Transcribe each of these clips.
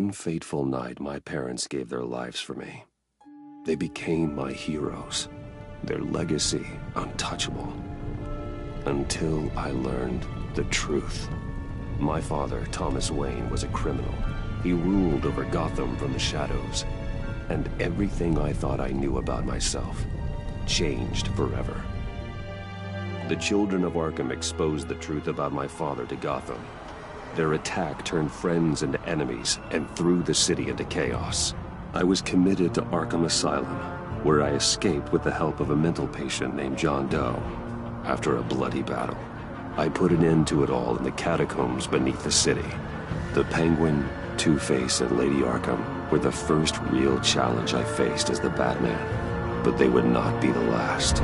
one fateful night, my parents gave their lives for me. They became my heroes, their legacy untouchable. Until I learned the truth. My father, Thomas Wayne, was a criminal. He ruled over Gotham from the shadows. And everything I thought I knew about myself changed forever. The children of Arkham exposed the truth about my father to Gotham. Their attack turned friends into enemies and threw the city into chaos. I was committed to Arkham Asylum, where I escaped with the help of a mental patient named John Doe. After a bloody battle, I put an end to it all in the catacombs beneath the city. The Penguin, Two-Face, and Lady Arkham were the first real challenge I faced as the Batman, but they would not be the last.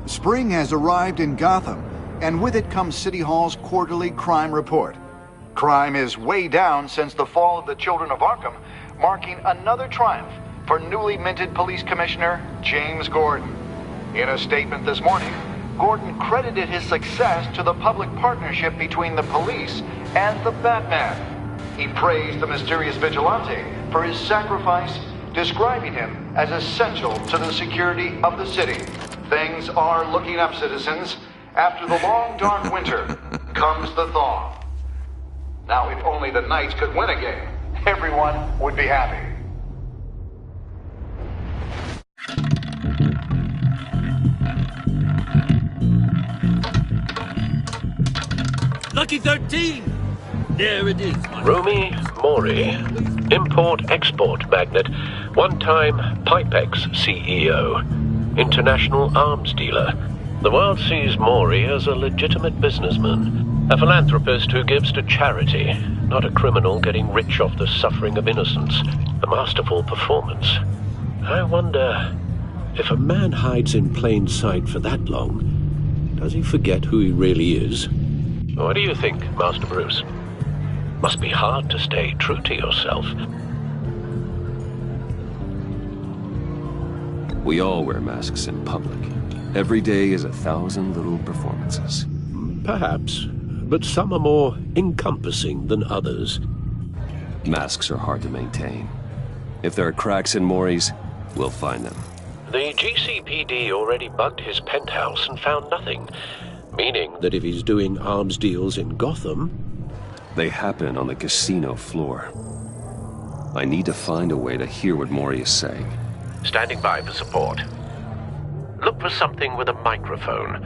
Spring has arrived in Gotham, and with it comes City Hall's quarterly crime report. Crime is way down since the fall of the Children of Arkham, marking another triumph for newly minted Police Commissioner James Gordon. In a statement this morning, Gordon credited his success to the public partnership between the police and the Batman. He praised the mysterious vigilante for his sacrifice, describing him as essential to the security of the city. Things are looking up, citizens. After the long, dark winter comes the thaw. Now, if only the Knights could win a game, everyone would be happy. Lucky 13! There it is. Romy Mori, import-export magnate, one-time Pipex CEO, international arms dealer. The world sees Mori as a legitimate businessman, a philanthropist who gives to charity, not a criminal getting rich off the suffering of innocence. A masterful performance. I wonder, if a man hides in plain sight for that long, does he forget who he really is? What do you think, Master Bruce? Must be hard to stay true to yourself. We all wear masks in public. Every day is 1,000 little performances. Perhaps, but some are more encompassing than others. Masks are hard to maintain. If there are cracks in Mori's, we'll find them. The GCPD already bugged his penthouse and found nothing, meaning that if he's doing arms deals in Gotham... They happen on the casino floor. I need to find a way to hear what Mori is saying. Standing by for support. Look for something with a microphone.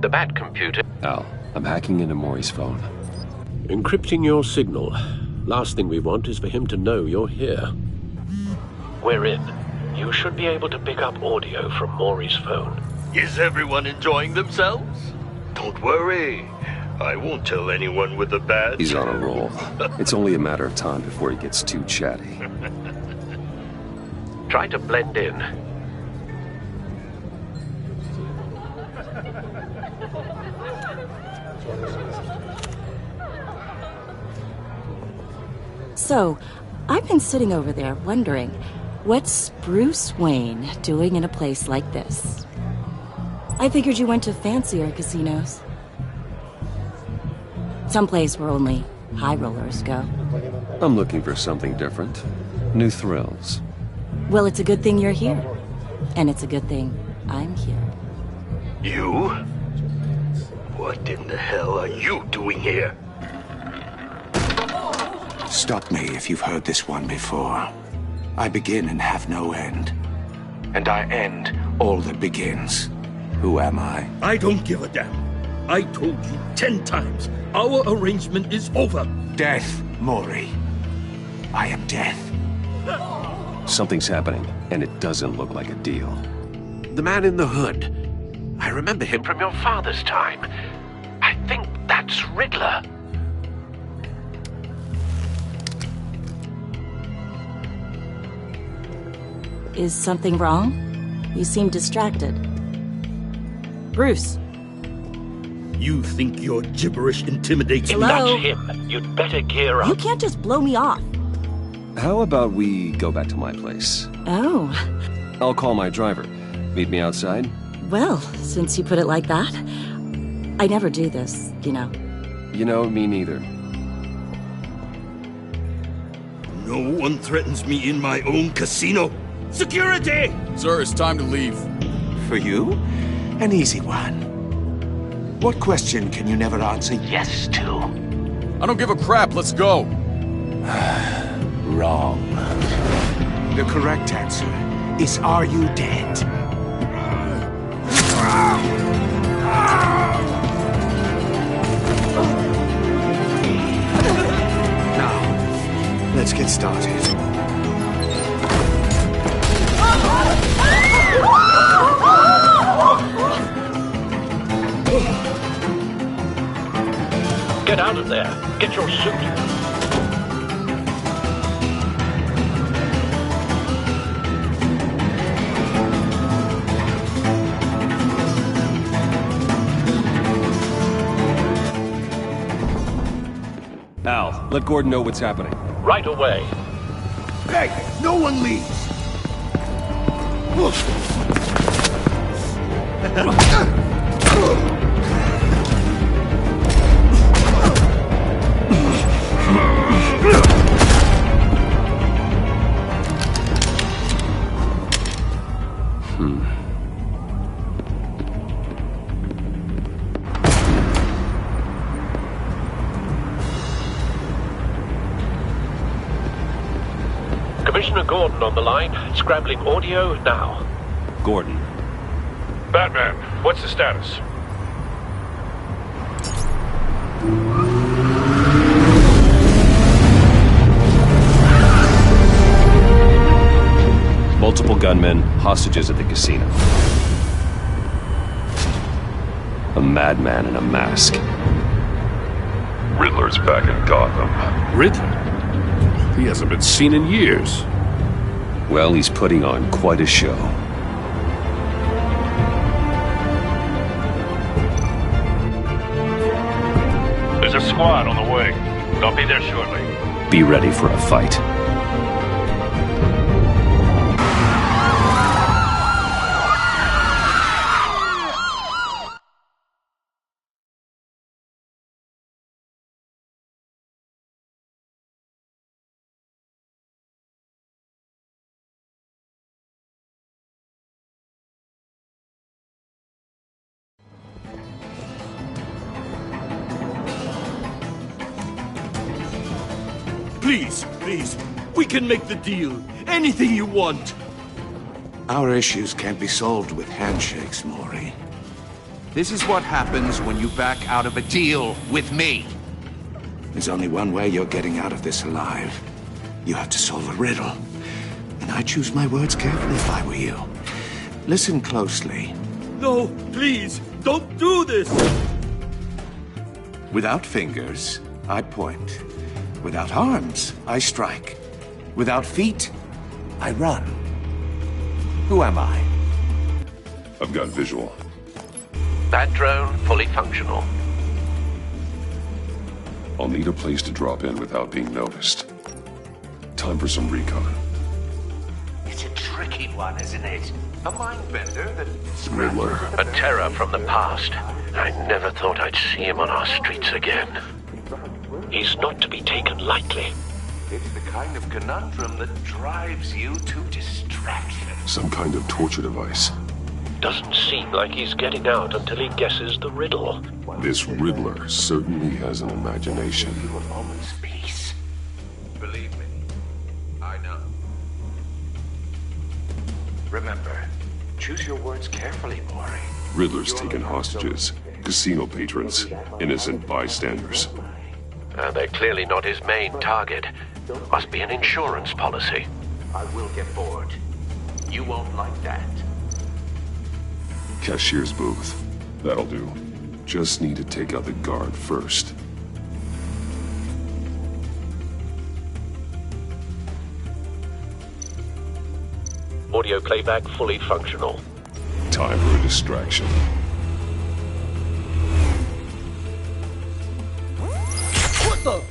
The Bat computer... Al, I'm hacking into Mori's phone. Encrypting your signal. Last thing we want is for him to know you're here. We're in. You should be able to pick up audio from Mori's phone. Is everyone enjoying themselves? Don't worry. I won't tell anyone with the badge. He's on a roll. It's only a matter of time before he gets too chatty. Try to blend in. So, I've been sitting over there wondering, what's Bruce Wayne doing in a place like this? I figured you went to fancier casinos. Someplace where only high rollers go. I'm looking for something different. New thrills. Well, it's a good thing you're here. And it's a good thing I'm here. You? What in the hell are you doing here? Stop me if you've heard this one before. I begin and have no end. And I end all that begins. Who am I? I don't give a damn. I told you 10 times. Our arrangement is over. Death, Mori. I am death. Something's happening, and it doesn't look like a deal. The man in the hood. I remember him from your father's time. I think that's Riddler. Is something wrong? You seem distracted. Bruce. You think your gibberish intimidates me? Hello? That's him. You'd better gear up. You can't just blow me off. How about we go back to my place? Oh. I'll call my driver. Meet me outside? Well, since you put it like that. I never do this, you know. You know, me neither. No one threatens me in my own casino. Security! Sir, it's time to leave. For you, an easy one. What question can you never answer yes to? I don't give a crap, let's go. Wrong. The correct answer is, are you dead? Now, let's get started. Get out of there. Get your suit. Al, let Gordon know what's happening. Right away. Hey, no one leaves! Commissioner Gordon on the line. Scrambling audio now. Gordon. Batman, what's the status? Multiple gunmen, hostages at the casino. A madman in a mask. Riddler's back in Gotham. Riddle? He hasn't been seen in years. Well, he's putting on quite a show. There's a squad on the way. They'll be there shortly. Be ready for a fight. Please, please, we can make the deal. Anything you want. Our issues can't be solved with handshakes, Maury. This is what happens when you back out of a deal with me. There's only one way you're getting out of this alive. You have to solve a riddle. And I choose my words carefully if I were you. Listen closely. No, please, don't do this. Without fingers, I point. Without arms, I strike. Without feet, I run. Who am I? I've got visual. That drone fully functional. I'll need a place to drop in without being noticed. Time for some recon. It's a tricky one, isn't it? A mind bender that... Riddler. A terror from the past. I never thought I'd see him on our streets again. He's not to be taken lightly. It's the kind of conundrum that drives you to distraction. Some kind of torture device. Doesn't seem like he's getting out until he guesses the riddle. This Riddler certainly has an imagination. A moment's peace. Believe me, I know. Remember, choose your words carefully, Maury. Riddler's taken hostages, casino patrons, innocent bystanders. They're clearly not his main target. Must be an insurance policy. I will get bored. You won't like that. Cashier's booth. That'll do. Just need to take out the guard first. Audio playback fully functional. Time for a distraction. What the?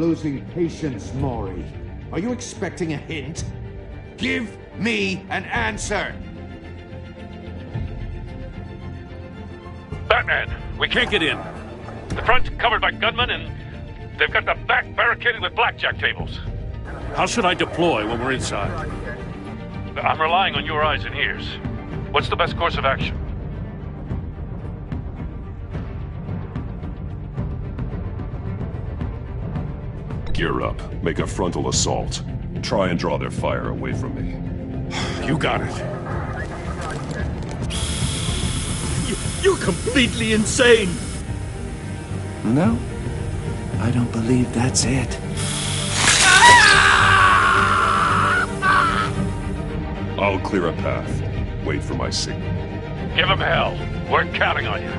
losing patience, Maury. Are you expecting a hint? Give me an answer! Batman, we can't get in. The front's covered by gunmen, and they've got the back barricaded with blackjack tables. How should I deploy when we're inside? I'm relying on your eyes and ears. What's the best course of action? Gear up. Make a frontal assault. Try and draw their fire away from me. You got it. You're completely insane! No, I don't believe that's it. I'll clear a path. Wait for my signal. Give him hell. We're counting on you.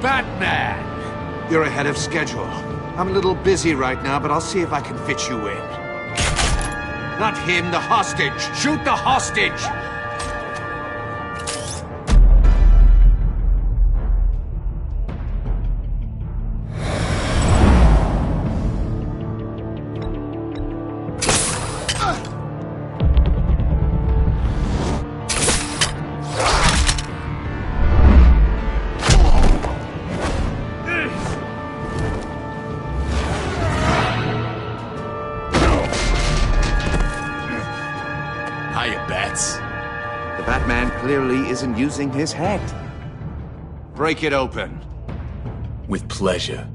Batman! You're ahead of schedule. I'm a little busy right now, but I'll see if I can fit you in. Not him, the hostage! Shoot the hostage! The Batman clearly isn't using his head. Break it open. With pleasure.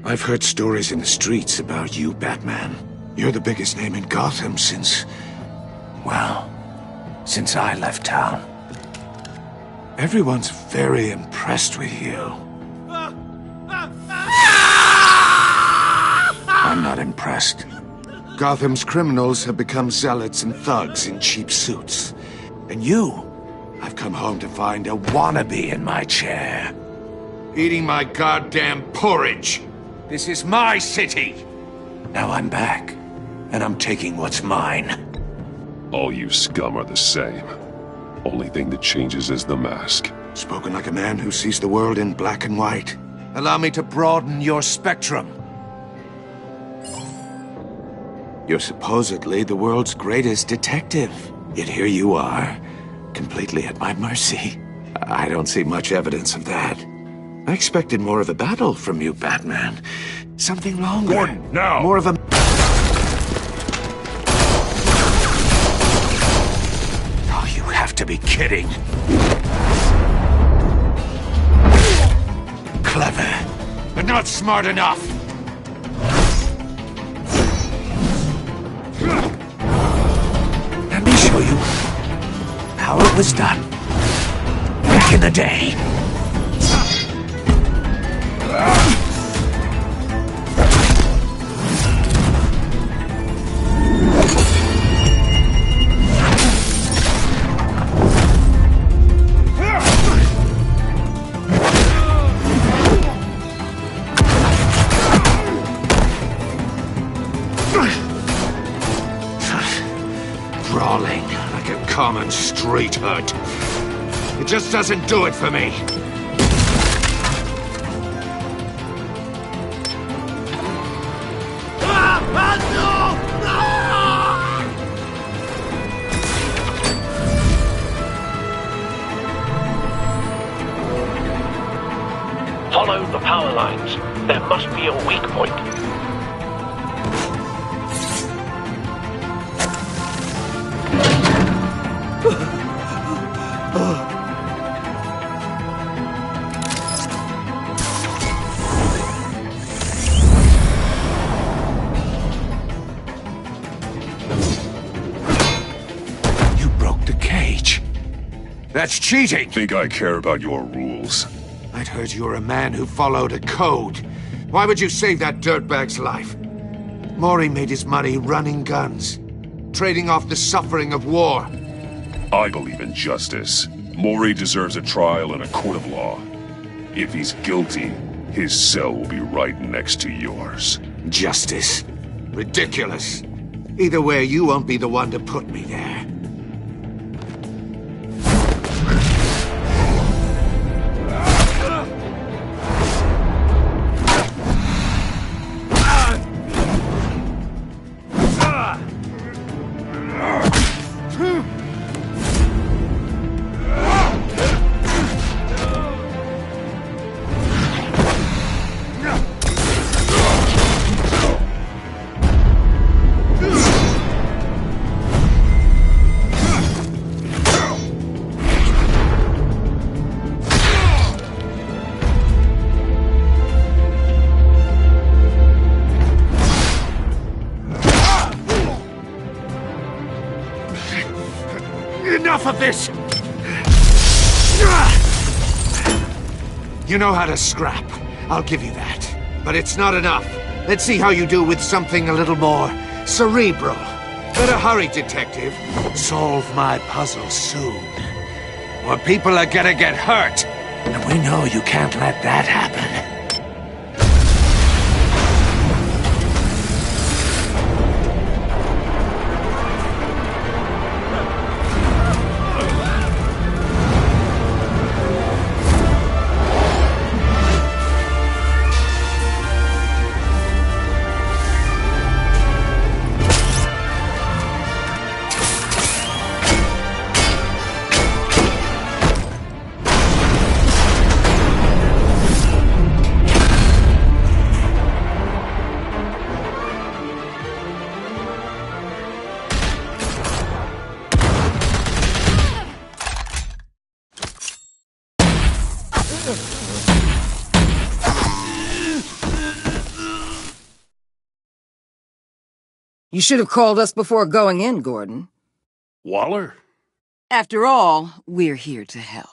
I've heard stories in the streets about you, Batman. You're the biggest name in Gotham since... well, since I left town. Everyone's very impressed with you. I'm not impressed. Gotham's criminals have become zealots and thugs in cheap suits. And you, I've come home to find a wannabe in my chair. Eating my goddamn porridge. This is my city! Now I'm back, and I'm taking what's mine. All you scum are the same. Only thing that changes is the mask. Spoken like a man who sees the world in black and white. Allow me to broaden your spectrum. You're supposedly the world's greatest detective. Yet here you are, completely at my mercy. I don't see much evidence of that. I expected more of a battle from you, Batman. Something longer. Gordon, now! More of a... Oh, you have to be kidding. Clever, but not smart enough. Let me show you how it was done back in the day. Brawling like a common street hood. It just doesn't do it for me. Follow the power lines. There must be a weak point. That's cheating! Think I care about your rules? I'd heard you were a man who followed a code. Why would you save that dirtbag's life? Maury made his money running guns, trading off the suffering of war. I believe in justice. Maury deserves a trial in a court of law. If he's guilty, his cell will be right next to yours. Justice? Ridiculous. Either way, you won't be the one to put me there. Enough of this! You know how to scrap. I'll give you that. But it's not enough. Let's see how you do with something a little more cerebral. Better hurry, detective. Solve my puzzle soon. Or people are gonna get hurt. And we know you can't let that happen. You should have called us before going in, Gordon. Waller? After all, we're here to help.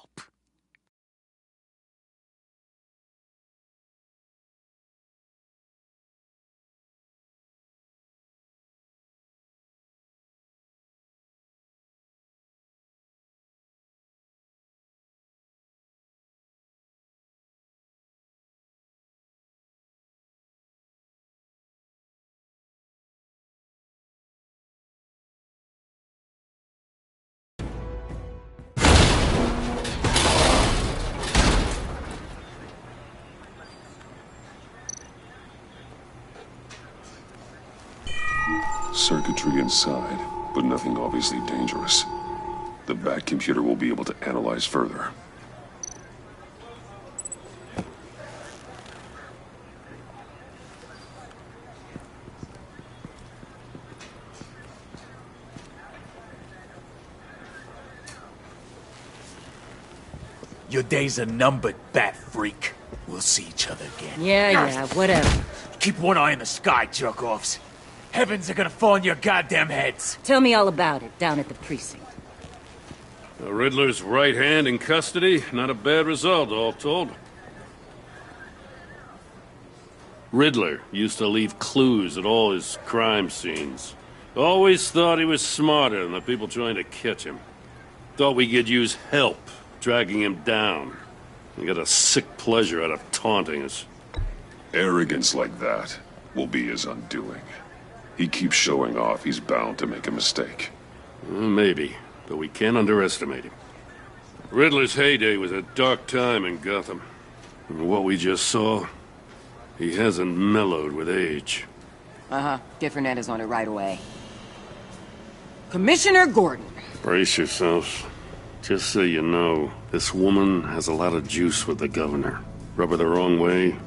Circuitry inside, but nothing obviously dangerous. The Bat computer will be able to analyze further. Your days are numbered, Bat Freak. We'll see each other again. Yeah, whatever. Keep one eye in the sky, jerk-offs. Heavens are gonna fall on your goddamn heads. Tell me all about it down at the precinct. The Riddler's right hand in custody. Not a bad result, all told. Riddler used to leave clues at all his crime scenes. Always thought he was smarter than the people trying to catch him. Thought we could use help dragging him down. He got a sick pleasure out of taunting us. Arrogance like that will be his undoing. He keeps showing off, he's bound to make a mistake. Maybe, but we can't underestimate him. Riddler's heyday was a dark time in Gotham. And what we just saw, he hasn't mellowed with age. Get Fernandez on it right away. Commissioner Gordon. Brace yourselves. Just so you know, this woman has a lot of juice with the governor. Rub her the wrong way,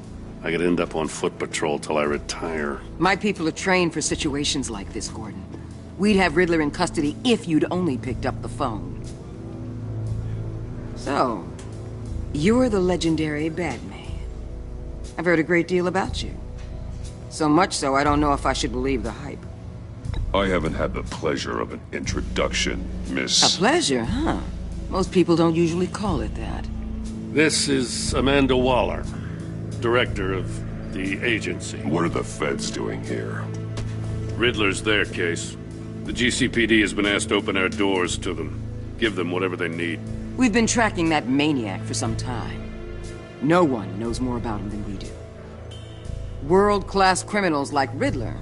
I could end up on foot patrol till I retire. My people are trained for situations like this, Gordon. We'd have Riddler in custody if you'd only picked up the phone. So, you're the legendary Batman. I've heard a great deal about you. So much so, I don't know if I should believe the hype. I haven't had the pleasure of an introduction, Miss... A pleasure, huh? Most people don't usually call it that. This is Amanda Waller, director of the agency. What are the feds doing here? Riddler's their case. The GCPD has been asked to open our doors to them. Give them whatever they need. We've been tracking that maniac for some time. No one knows more about him than we do. World-class criminals like Riddler.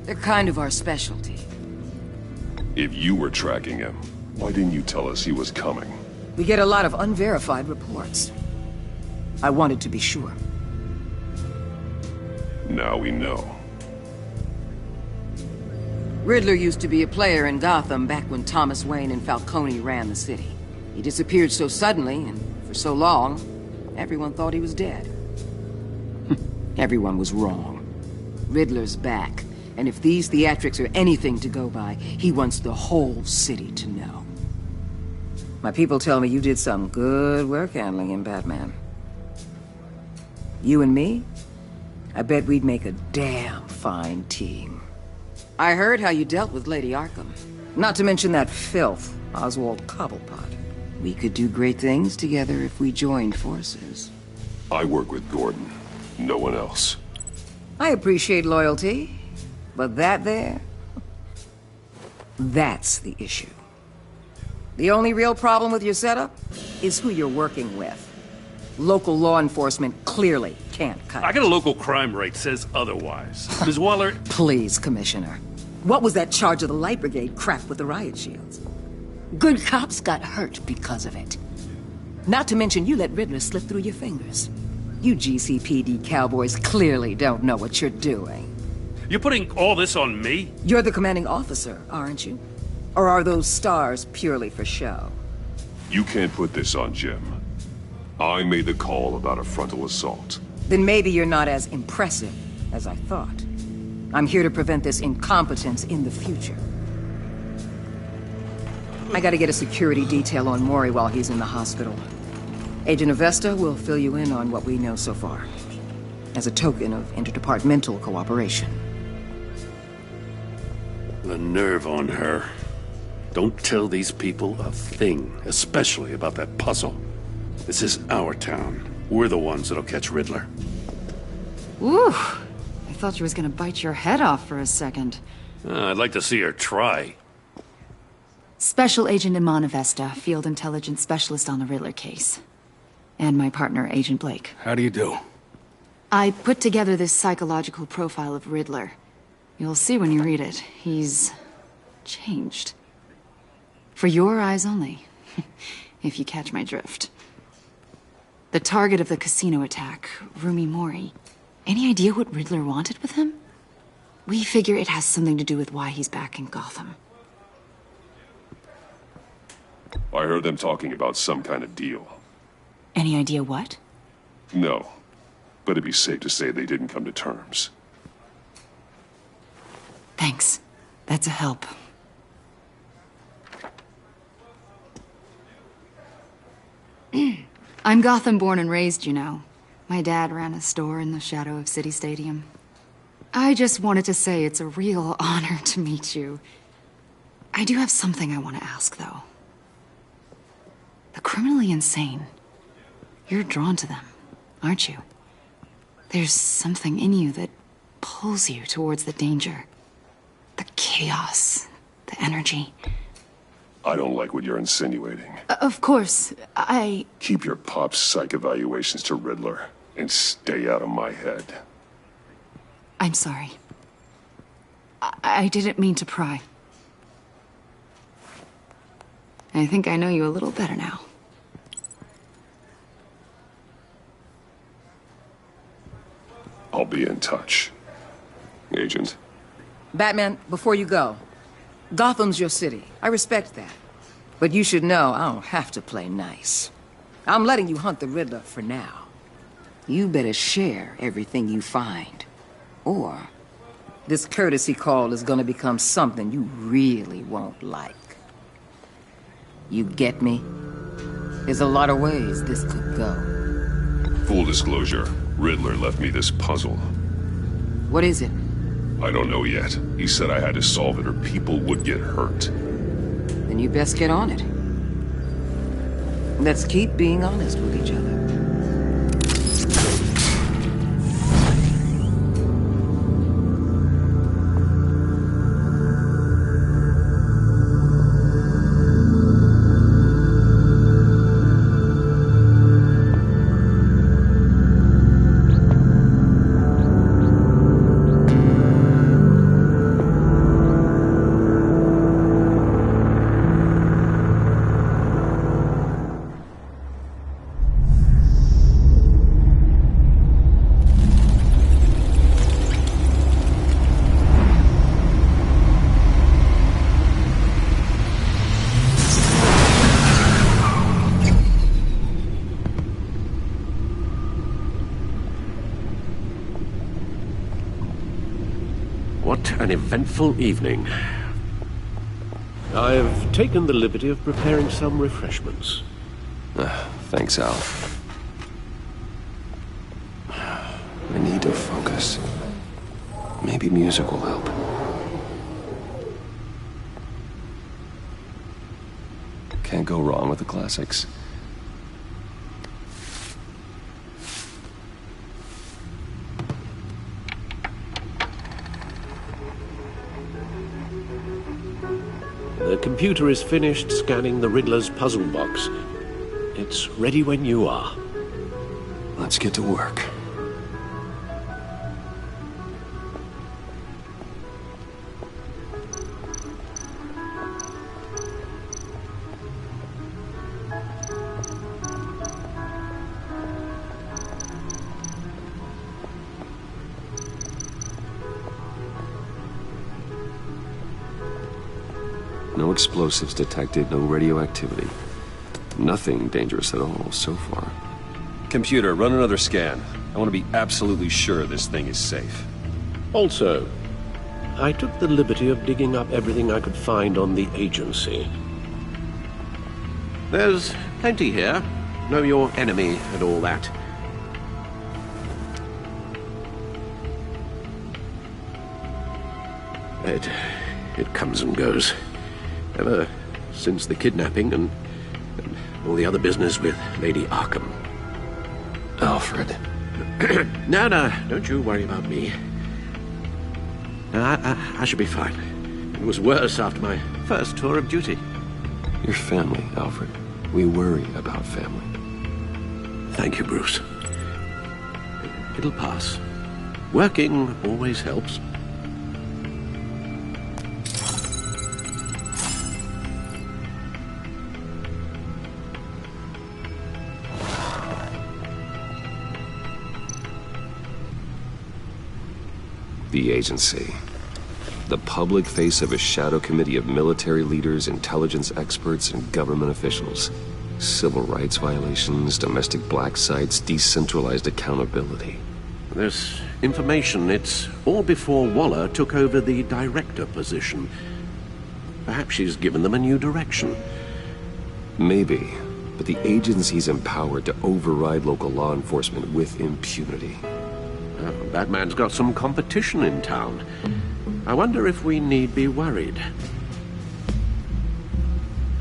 They're kind of our specialty. If you were tracking him, why didn't you tell us he was coming? We get a lot of unverified reports. I wanted to be sure. Now we know. Riddler used to be a player in Gotham back when Thomas Wayne and Falcone ran the city. He disappeared so suddenly and for so long, everyone thought he was dead. Everyone was wrong. Riddler's back, and if these theatrics are anything to go by, he wants the whole city to know. My people tell me you did some good work handling him, Batman. You and me? I bet we'd make a damn fine team. I heard how you dealt with Lady Arkham. Not to mention that filth, Oswald Cobblepot. We could do great things together if we joined forces. I work with Gordon. No one else. I appreciate loyalty, but that there... that's the issue. The only real problem with your setup is who you're working with. Local law enforcement clearly can't cut it. I got a local crime rate says otherwise. Ms. Waller... Please, Commissioner. What was that charge of the Light Brigade crap with the riot shields? Good cops got hurt because of it. Not to mention you let Riddler slip through your fingers. You GCPD cowboys clearly don't know what you're doing. You're putting all this on me? You're the commanding officer, aren't you? Or are those stars purely for show? You can't put this on Jim. I made the call about a frontal assault. Then maybe you're not as impressive as I thought. I'm here to prevent this incompetence in the future. I gotta get a security detail on Mori while he's in the hospital. Agent Avesta will fill you in on what we know so far, as a token of interdepartmental cooperation. The nerve on her. Don't tell these people a thing, especially about that puzzle. This is our town. We're the ones that'll catch Riddler. Ooh, I thought you was gonna bite your head off for a second. I'd like to see her try. Special Agent Iman Avesta, Field Intelligence Specialist on the Riddler case. And my partner, Agent Blake. How do you do? I put together this psychological profile of Riddler. You'll see when you read it. He's... changed. For your eyes only, if you catch my drift. The target of the casino attack, Rumi Mori. Any idea what Riddler wanted with him? We figure it has something to do with why he's back in Gotham. I heard them talking about some kind of deal. Any idea what? No, but it'd be safe to say they didn't come to terms. Thanks. That's a help. I'm Gotham born and raised, you know. My dad ran a store in the shadow of City Stadium. I just wanted to say it's a real honor to meet you. I do have something I want to ask, though. The criminally insane. You're drawn to them, aren't you? There's something in you that pulls you towards the danger. The chaos, the energy. I don't like what you're insinuating. Of course, I... Keep your pop psych evaluations to Riddler and stay out of my head. I'm sorry. I didn't mean to pry. I think I know you a little better now. I'll be in touch. Agent. Batman, before you go, Gotham's your city. I respect that. But you should know I don't have to play nice. I'm letting you hunt the Riddler for now. You better share everything you find. Or this courtesy call is gonna become something you really won't like. You get me? There's a lot of ways this could go. Full disclosure, Riddler left me this puzzle. What is it? I don't know yet. He said I had to solve it or people would get hurt. Then you best get on it. Let's keep being honest with each other. What an eventful evening. I've taken the liberty of preparing some refreshments. Thanks, Al. I need to focus. Maybe music will help. Can't go wrong with the classics. The computer is finished scanning the Riddler's puzzle box. It's ready when you are. Let's get to work. No explosives detected, no radioactivity. Nothing dangerous at all so far. Computer, run another scan. I want to be absolutely sure this thing is safe. Also, I took the liberty of digging up everything I could find on the agency. There's plenty here. Know your enemy and all that. It comes and goes. Ever since the kidnapping and all the other business with Lady Arkham. Alfred. No, don't you worry about me. I should be fine. It was worse after my first tour of duty. Your family, Alfred. We worry about family. Thank you, Bruce. It'll pass. Working always helps. The agency. The public face of a shadow committee of military leaders, intelligence experts, and government officials. Civil rights violations, domestic black sites, decentralized accountability. This information, it's all before Waller took over the director position. Perhaps she's given them a new direction. Maybe, but the agency's empowered to override local law enforcement with impunity. That man's got some competition in town. I wonder if we need be worried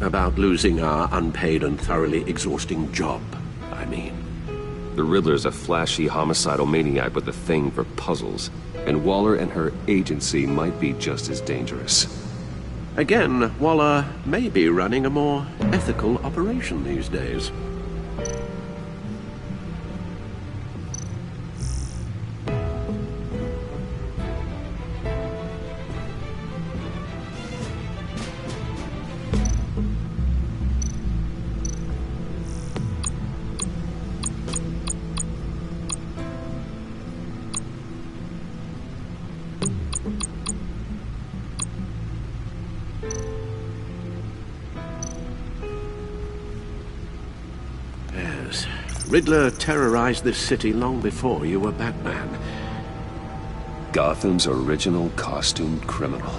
about losing our unpaid and thoroughly exhausting job, I mean. The Riddler's a flashy homicidal maniac with a thing for puzzles, and Waller and her agency might be just as dangerous. Again, Waller may be running a more ethical operation these days. Riddler terrorized this city long before you were Batman. Gotham's original costumed criminal.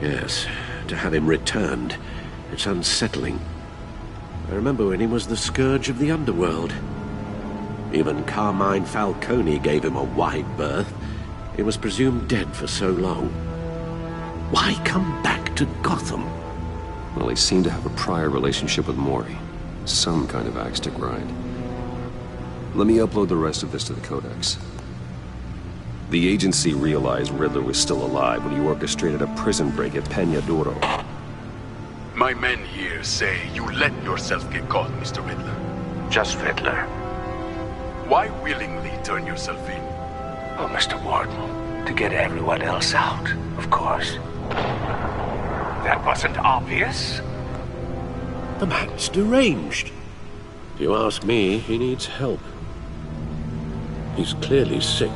Yes, to have him returned, it's unsettling. I remember when he was the scourge of the underworld. Even Carmine Falcone gave him a wide berth. He was presumed dead for so long. Why come back to Gotham? Well, he seemed to have a prior relationship with Mori. some kind of axe to grind. Let me upload the rest of this to the Codex. The agency realized Riddler was still alive when he orchestrated a prison break at Peña Duro. My men here say you let yourself get caught, Mr. Riddler. Just Riddler. Why willingly turn yourself in? Oh, Mr. Warden, to get everyone else out, of course. That wasn't obvious. The man's deranged. If you ask me, he needs help. He's clearly sick.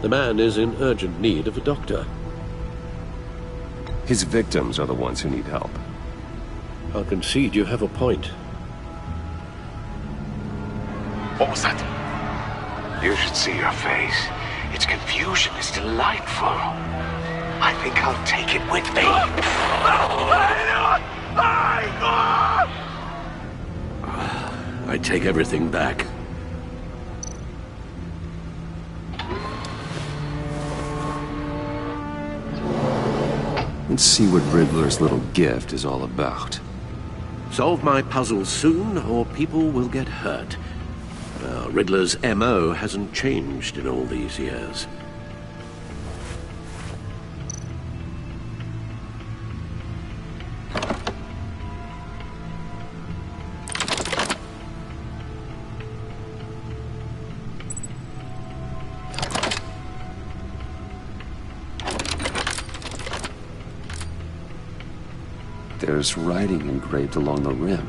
The man is in urgent need of a doctor. His victims are the ones who need help. I'll concede you have a point. What was that? You should see your face. Its confusion is delightful. I think I'll take it with me. I take everything back. Let's see what Riddler's little gift is all about. Solve my puzzle soon, or people will get hurt. Riddler's MO hasn't changed in all these years. There's writing engraved along the rim.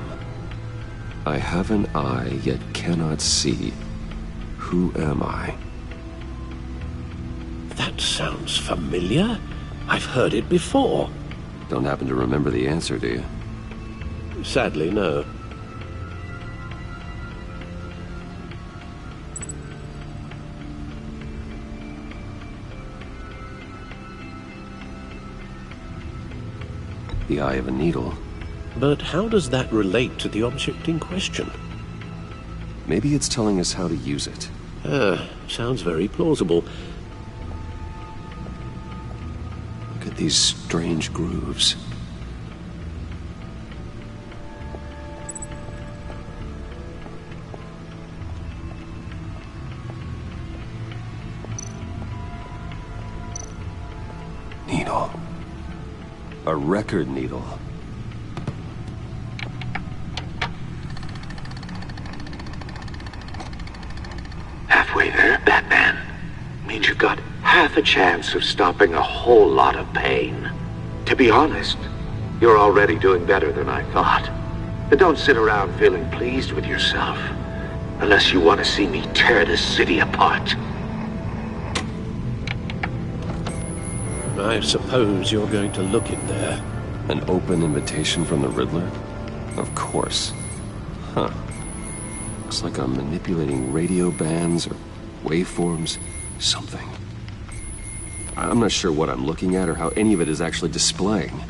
I have an eye, yet cannot see. Who am I? That sounds familiar. I've heard it before. Don't happen to remember the answer, do you? Sadly, no. The eye of a needle. But how does that relate to the object in question? Maybe it's telling us how to use it. Sounds very plausible. Look at these strange grooves. Needle. A record needle. Halfway there, Batman. Means you've got half a chance of stopping a whole lot of pain. To be honest, you're already doing better than I thought. But don't sit around feeling pleased with yourself. Unless you want to see me tear this city apart. I suppose you're going to look in there. An open invitation from the Riddler? Of course. Huh. Looks like I'm manipulating radio bands or waveforms. Something. I'm not sure what I'm looking at or how any of it is actually displaying.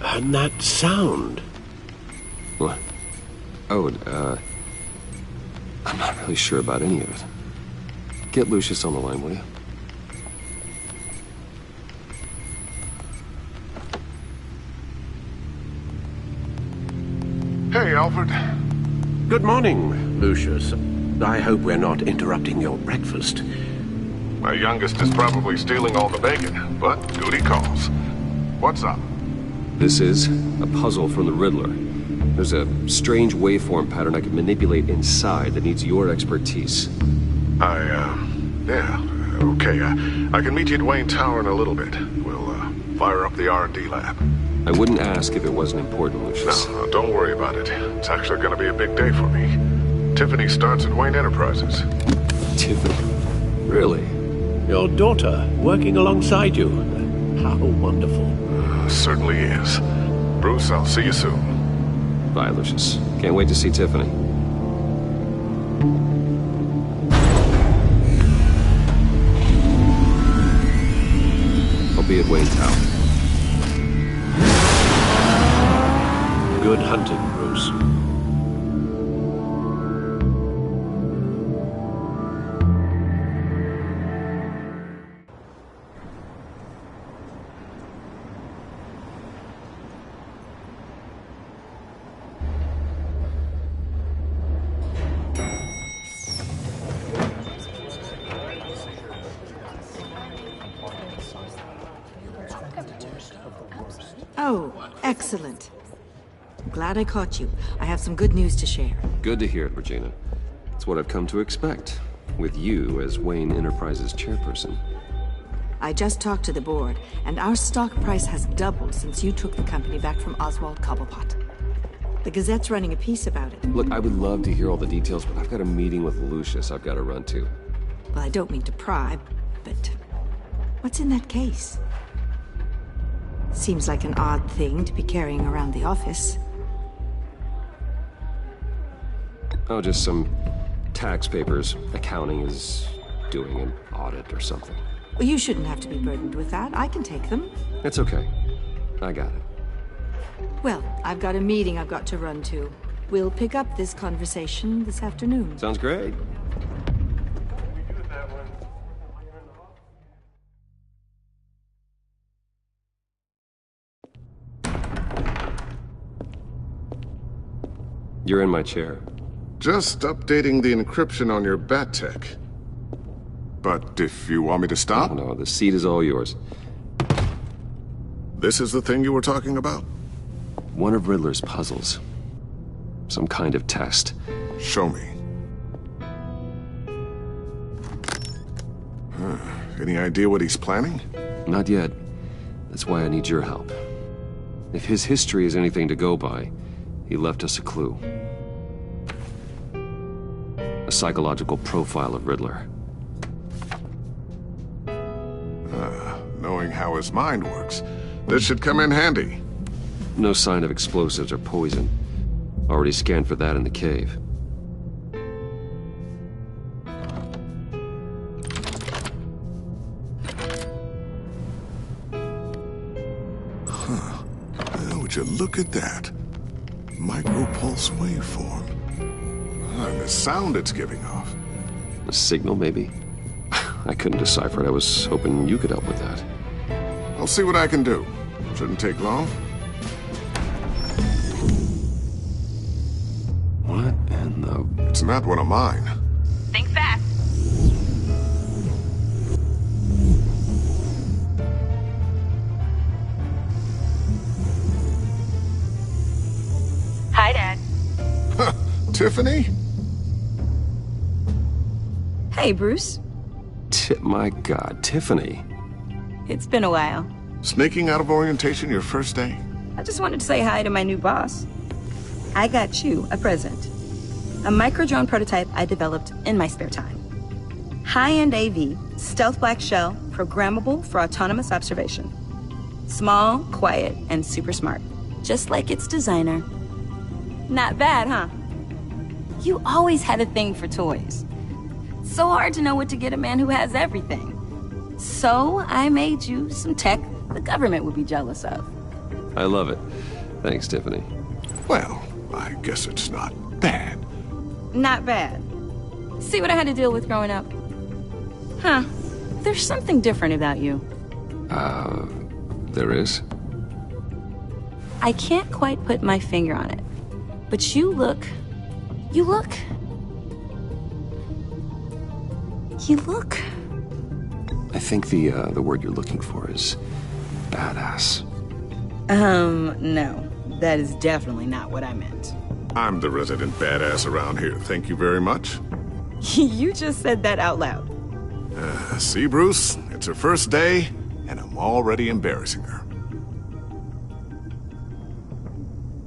And that sound. What? Oh, I'm not really sure about any of it. Get Lucius on the line, will you? Hey, Alfred. Good morning, Lucius. I hope we're not interrupting your breakfast. My youngest is probably stealing all the bacon, but duty calls. What's up? This is a puzzle from the Riddler. There's a strange waveform pattern I can manipulate inside that needs your expertise. Yeah, okay. I can meet you at Wayne Tower in a little bit. We'll, fire up the R&D lab. I wouldn't ask if it wasn't important, Lucius. No, don't worry about it. It's actually going to be a big day for me. Tiffany starts at Wayne Enterprises. Tiffany? Really? Your daughter, working alongside you. How wonderful. Certainly is. Bruce, I'll see you soon. Bye, Lucius. Can't wait to see Tiffany. I'll be at Wayne Tower. Good hunting, Bruce. Oh, excellent. Glad I caught you. I have some good news to share. Good to hear it, Regina. It's what I've come to expect, with you as Wayne Enterprises chairperson. I just talked to the board, and our stock price has doubled since you took the company back from Oswald Cobblepot. The Gazette's running a piece about it. Look, I would love to hear all the details, but I've got a meeting with Lucius I've got to run to. Well, I don't mean to pry, but what's in that case? Seems like an odd thing to be carrying around the office. Oh, just some tax papers. Accounting is doing an audit or something. Well, you shouldn't have to be burdened with that. I can take them. It's okay. I got it. Well, I've got a meeting I've got to run to. We'll pick up this conversation this afternoon. Sounds great. You're in my chair. Just updating the encryption on your bat tech. But if you want me to stop... No, the seat is all yours. This is the thing you were talking about? One of Riddler's puzzles. Some kind of test. Show me. Any idea what he's planning? Not yet. That's why I need your help. If his history is anything to go by, he left us a clue. A psychological profile of Riddler. Knowing how his mind works, this should come in handy. No sign of explosives or poison. Already scanned for that in the cave. Would you look at that? Micropulse waveform. And the sound it's giving off. A signal, maybe? I couldn't decipher it. I was hoping you could help with that. I'll see what I can do. Shouldn't take long. What in the... It's not one of mine. Think fast. Hi, Dad. Tiffany? Hey, Bruce. My God, Tiffany. It's been a while. Sneaking out of orientation your first day? I just wanted to say hi to my new boss. I got you a present. A micro-drone prototype I developed in my spare time. High-end AV, stealth black shell, programmable for autonomous observation. Small, quiet, and super smart. Just like its designer. Not bad, huh? You always had a thing for toys. So hard to know what to get a man who has everything. So I made you some tech the government would be jealous of. I love it. Thanks, Tiffany. Well, I guess it's not bad. Not bad. See what I had to deal with growing up? Huh. There's something different about you. There is? I can't quite put my finger on it. But you look... I think the word you're looking for is badass. No. That is definitely not what I meant. I'm the resident badass around here. Thank you very much. You just said that out loud. See, Bruce? It's her first day, and I'm already embarrassing her.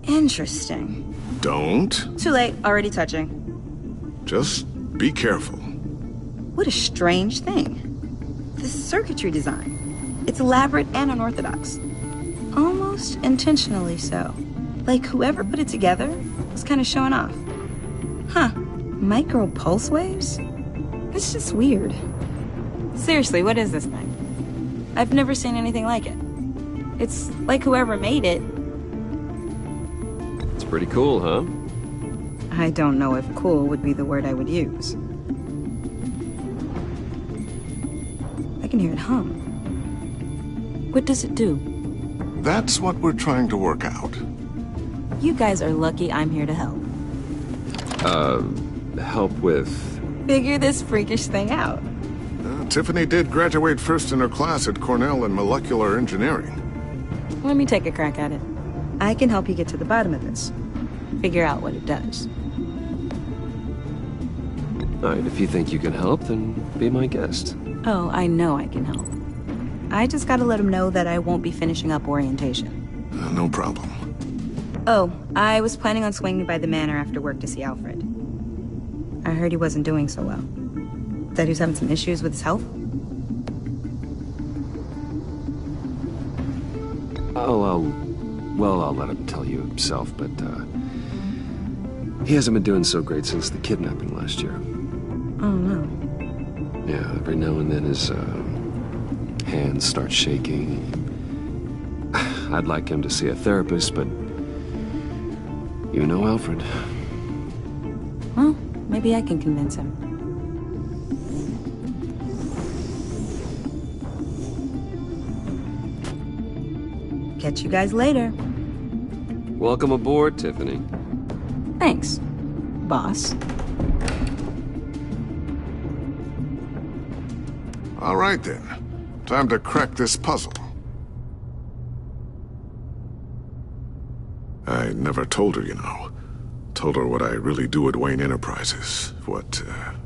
Interesting. Don't. Too late. Already touching. Just be careful. What a strange thing. The circuitry design. It's elaborate and unorthodox. Almost intentionally so. Like whoever put it together was kind of showing off. Huh. Micro pulse waves? It's just weird. Seriously, what is this thing? I've never seen anything like it. It's like whoever made it. It's pretty cool, huh? I don't know if cool would be the word I would use. I can hear it hum. What does it do? That's what we're trying to work out. You guys are lucky I'm here to help. Help with... Figure this freakish thing out. Tiffany did graduate first in her class at Cornell in molecular engineering. Let me take a crack at it. I can help you get to the bottom of this. Figure out what it does. Alright, if you think you can help, then be my guest. Oh, I know I can help. I just gotta let him know that I won't be finishing up orientation. No problem. Oh, I was planning on swinging by the manor after work to see Alfred. I heard he wasn't doing so well. That he was having some issues with his health? I'll let him tell you himself, but, he hasn't been doing so great since the kidnapping last year. Oh, no. Yeah, every now and then his, hands start shaking. I'd like him to see a therapist, but you know Alfred. Well, maybe I can convince him. Catch you guys later. Welcome aboard, Tiffany. Thanks, boss. All right, then. Time to crack this puzzle. I never told her, you know. Told her what I really do at Wayne Enterprises. What,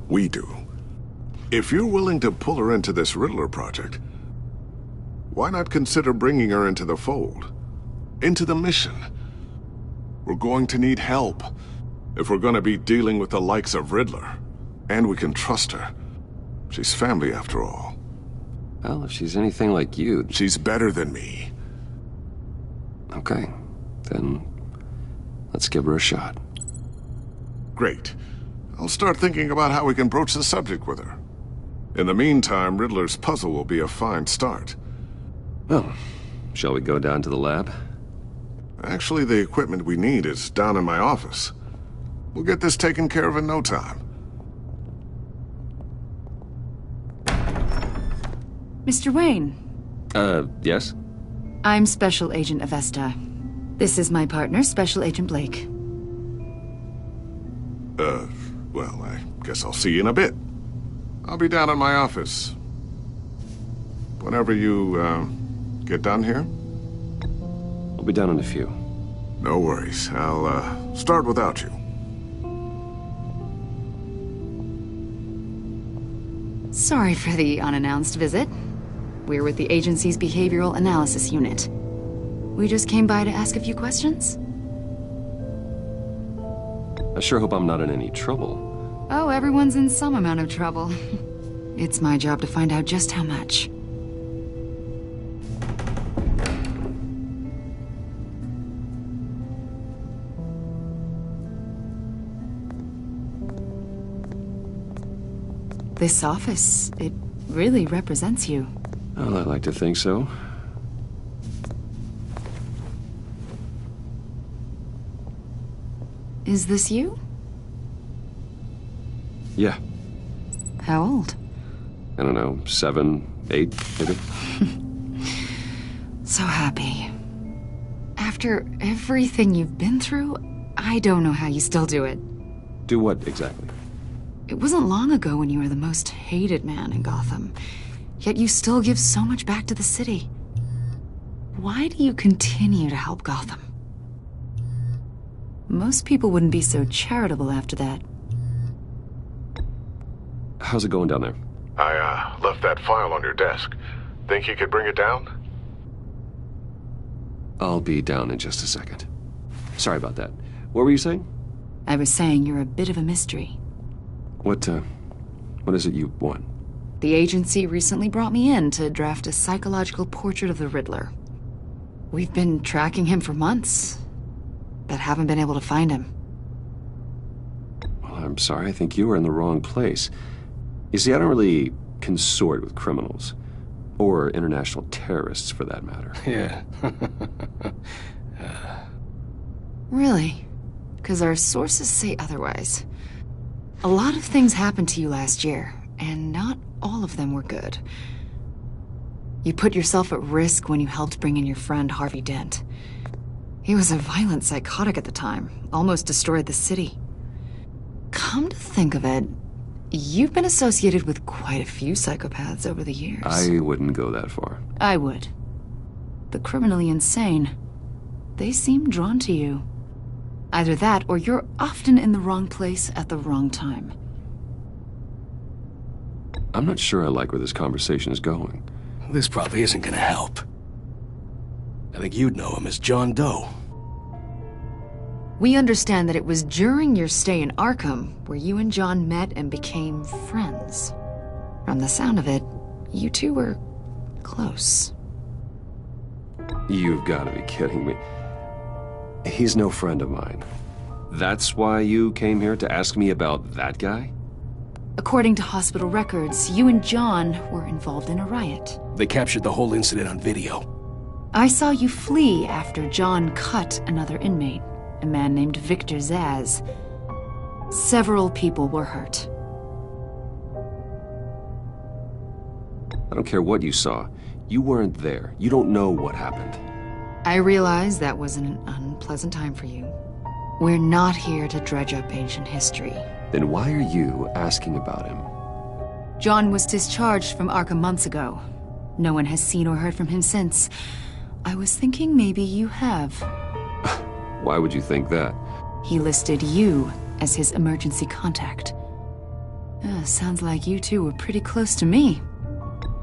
we do. If you're willing to pull her into this Riddler project, why not consider bringing her into the fold? Into the mission? We're going to need help if we're going to be dealing with the likes of Riddler. And we can trust her. She's family, after all. Well, if she's anything like you... She's better than me. Okay, then let's give her a shot. Great. I'll start thinking about how we can broach the subject with her. In the meantime, Riddler's puzzle will be a fine start. Well, shall we go down to the lab? Actually, the equipment we need is down in my office. We'll get this taken care of in no time. Mr. Wayne. Yes? I'm Special Agent Avesta. This is my partner, Special Agent Blake. Well, I guess I'll see you in a bit. I'll be down in my office. Whenever you, get done here? I'll be down in a few. No worries. I'll, start without you. Sorry for the unannounced visit. We're with the agency's Behavioral Analysis Unit. We just came by to ask a few questions. I sure hope I'm not in any trouble. Oh, everyone's in some amount of trouble. It's my job to find out just how much. This office, it really represents you. Well, I'd like to think so. Is this you? Yeah. How old? I don't know, 7, 8, maybe? So happy. After everything you've been through, I don't know how you still do it. Do what, exactly? It wasn't long ago when you were the most hated man in Gotham, yet you still give so much back to the city. Why do you continue to help Gotham? Most people wouldn't be so charitable after that. How's it going down there? I, left that file on your desk. Think you could bring it down? I'll be down in just a second. Sorry about that. What were you saying? I was saying you're a bit of a mystery. What is it you want? The agency recently brought me in to draft a psychological portrait of the Riddler. We've been tracking him for months, but haven't been able to find him. Well, I'm sorry, I think you were in the wrong place. You see, I don't really consort with criminals. Or international terrorists, for that matter. Yeah. Really? Because our sources say otherwise. A lot of things happened to you last year, and not all of them were good. You put yourself at risk when you helped bring in your friend Harvey Dent. He was a violent psychotic at the time, almost destroyed the city. Come to think of it, You've been associated with quite a few psychopaths over the years. I wouldn't go that far. I would. The criminally insane. They seem drawn to you. Either that, or you're often in the wrong place at the wrong time. I'm not sure I like where this conversation is going. This probably isn't gonna help. I think you'd know him as John Doe. We understand that it was during your stay in Arkham where you and John met and became friends. From the sound of it, you two were close. You've got to be kidding me. He's no friend of mine. That's why you came here to ask me about that guy? According to hospital records, you and John were involved in a riot. They captured the whole incident on video. I saw you flee after John cut another inmate, a man named Victor Zaz. Several people were hurt. I don't care what you saw. You weren't there. You don't know what happened. I realize that was an unpleasant time for you. We're not here to dredge up ancient history. Then why are you asking about him? John was discharged from Arkham months ago. No one has seen or heard from him since. I was thinking maybe you have. Why would you think that? He listed you as his emergency contact. Sounds like you two were pretty close to me.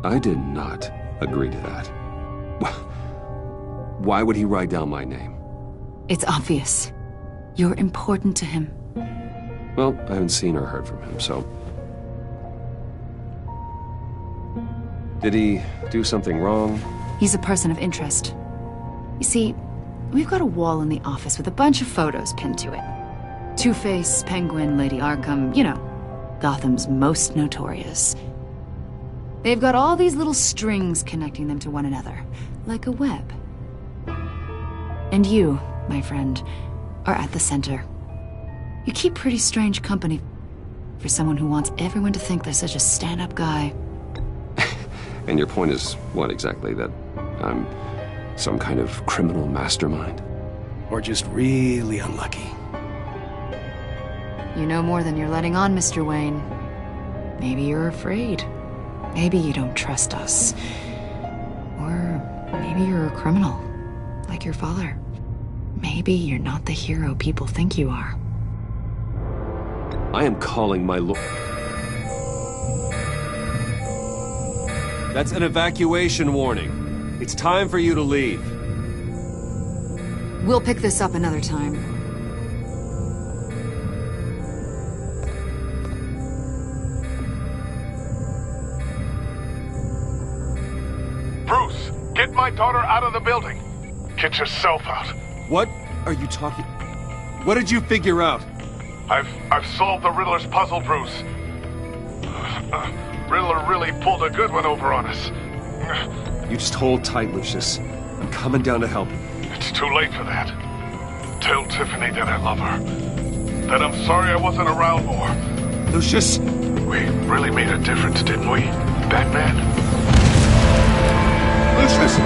I did not agree to that. Why would he write down my name? It's obvious. You're important to him. Well, I haven't seen or heard from him, so... Did he do something wrong? He's a person of interest. You see, we've got a wall in the office with a bunch of photos pinned to it. Two-Face, Penguin, Lady Arkham, you know, Gotham's most notorious. They've got all these little strings connecting them to one another, like a web. And you, my friend, are at the center. You keep pretty strange company for someone who wants everyone to think they're such a stand-up guy. And your point is what exactly? That I'm some kind of criminal mastermind? Or just really unlucky? You know more than you're letting on, Mr. Wayne. Maybe you're afraid. Maybe you don't trust us. Or maybe you're a criminal, like your father. Maybe you're not the hero people think you are. I am calling my That's an evacuation warning. It's time for you to leave. We'll pick this up another time. Bruce, get my daughter out of the building. Get yourself out. What are you talking... What did you figure out? I've solved the Riddler's puzzle, Bruce. Riddler really pulled a good one over on us. You just hold tight, Lucius. I'm coming down to help you. It's too late for that. Tell Tiffany that I love her. That I'm sorry I wasn't around more. Lucius! We really made a difference, didn't we, Batman? Lucius!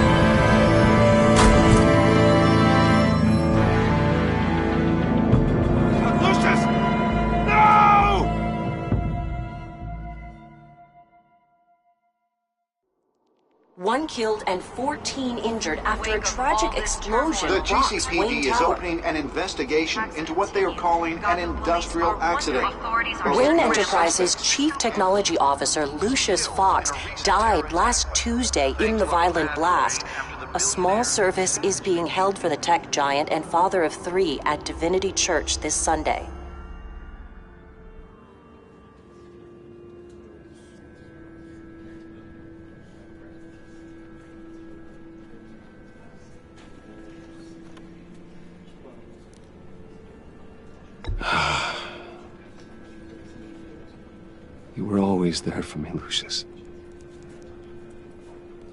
One killed and 14 injured after a tragic explosion. The rocks GCPD Wayne is Tower. opening an investigation into what they are calling an industrial accident. Wayne Enterprises' chief technology officer, Lucius Fox, died last Tuesday in the violent blast. A small service is being held for the tech giant and father of 3 at Divinity Church this Sunday. You were always there for me, Lucius.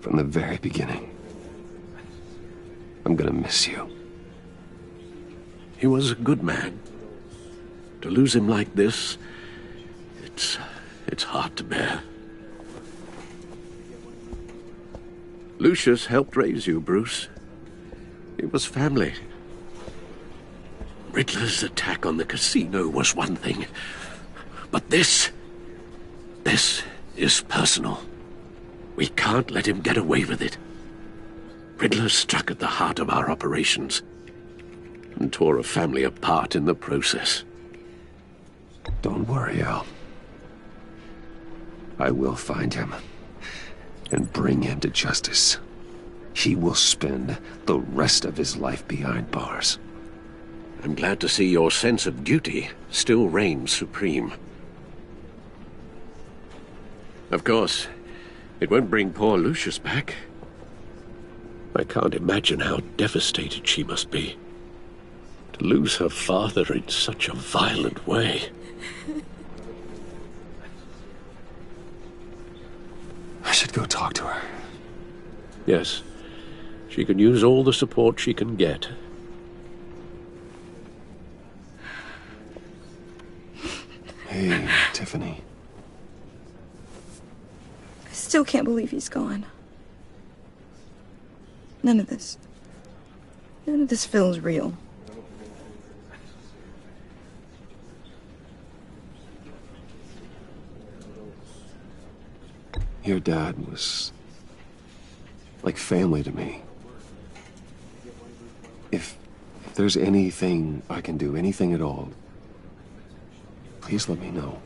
From the very beginning. I'm gonna miss you. He was a good man. To lose him like this, it's hard to bear. Lucius helped raise you, Bruce. It was family. Riddler's attack on the casino was one thing, but this This is personal. We can't let him get away with it. Riddler struck at the heart of our operations and tore a family apart in the process. Don't worry, Al. I will find him and bring him to justice. He will spend the rest of his life behind bars. I'm glad to see your sense of duty still reigns supreme. Of course, it won't bring poor Lucius back. I can't imagine how devastated she must be to lose her father in such a violent way. I should go talk to her. Yes, she can use all the support she can get. Hey, Tiffany. I still can't believe he's gone. None of this feels real. Your dad was like family to me. If there's anything I can do, anything at all, please let me know.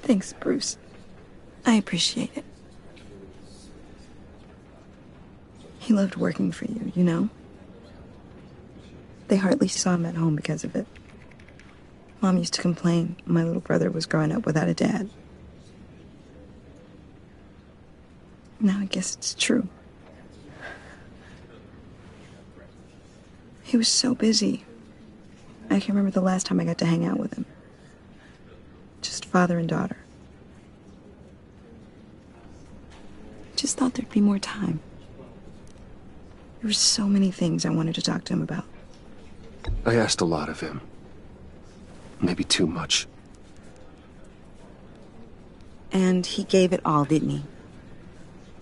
Thanks, Bruce. I appreciate it. He loved working for you, you know? They hardly saw him at home because of it. Mom used to complain my little brother was growing up without a dad. Now I guess it's true. He was so busy. I can remember the last time I got to hang out with him. Just father and daughter. Just thought there'd be more time. There were so many things I wanted to talk to him about. I asked a lot of him. Maybe too much. And he gave it all, didn't he?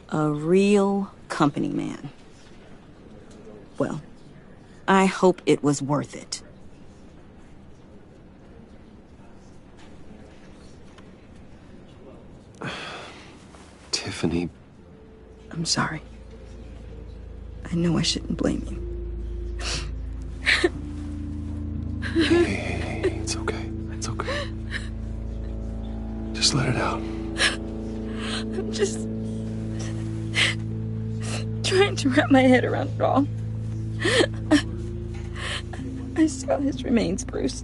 A real company man. Well, I hope it was worth it. Tiffany. I'm sorry. I know I shouldn't blame you. Hey, it's okay. It's okay. Just let it out. I'm just trying to wrap my head around it all. I saw his remains, Bruce.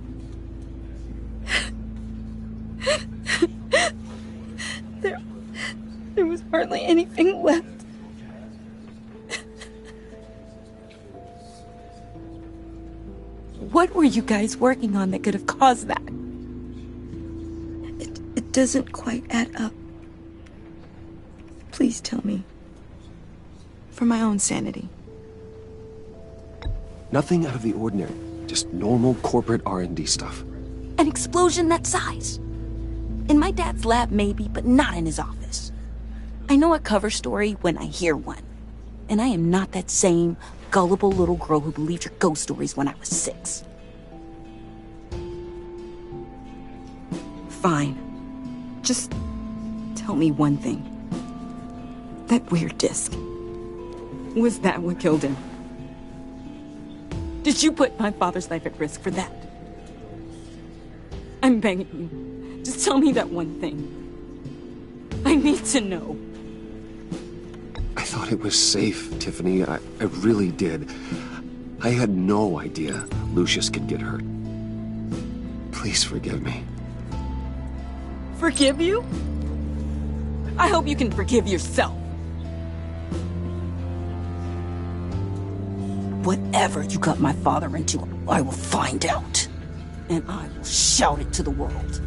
There was hardly anything left. What were you guys working on that could have caused that? It doesn't quite add up. Please tell me. For my own sanity. Nothing out of the ordinary. Just normal corporate R&D stuff. An explosion that size. In my dad's lab, maybe, but not in his office. I know a cover story when I hear one. And I am not that same gullible little girl who believed your ghost stories when I was 6. Fine. Just tell me one thing. That weird disc. Was that what killed him? Did you put my father's life at risk for that? I'm begging you. Just tell me that one thing. I need to know. I thought it was safe, Tiffany. I really did. I had no idea Lucius could get hurt. Please forgive me. Forgive you? I hope you can forgive yourself. Whatever you got my father into, I will find out. And I will shout it to the world.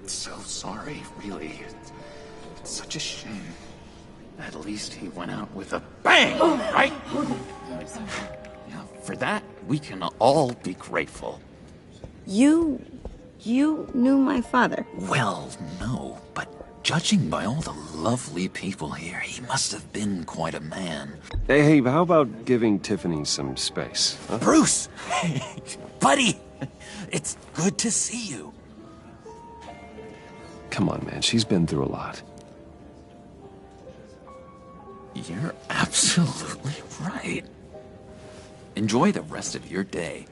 So sorry, really. It's such a shame. At least he went out with a bang, right? Yeah, for that, we can all be grateful. You knew my father? Well, no, but Judging by all the lovely people here, he must have been quite a man. Hey, how about giving Tiffany some space? Huh? Bruce! Buddy! It's good to see you. Come on, man. She's been through a lot. You're absolutely right. Enjoy the rest of your day.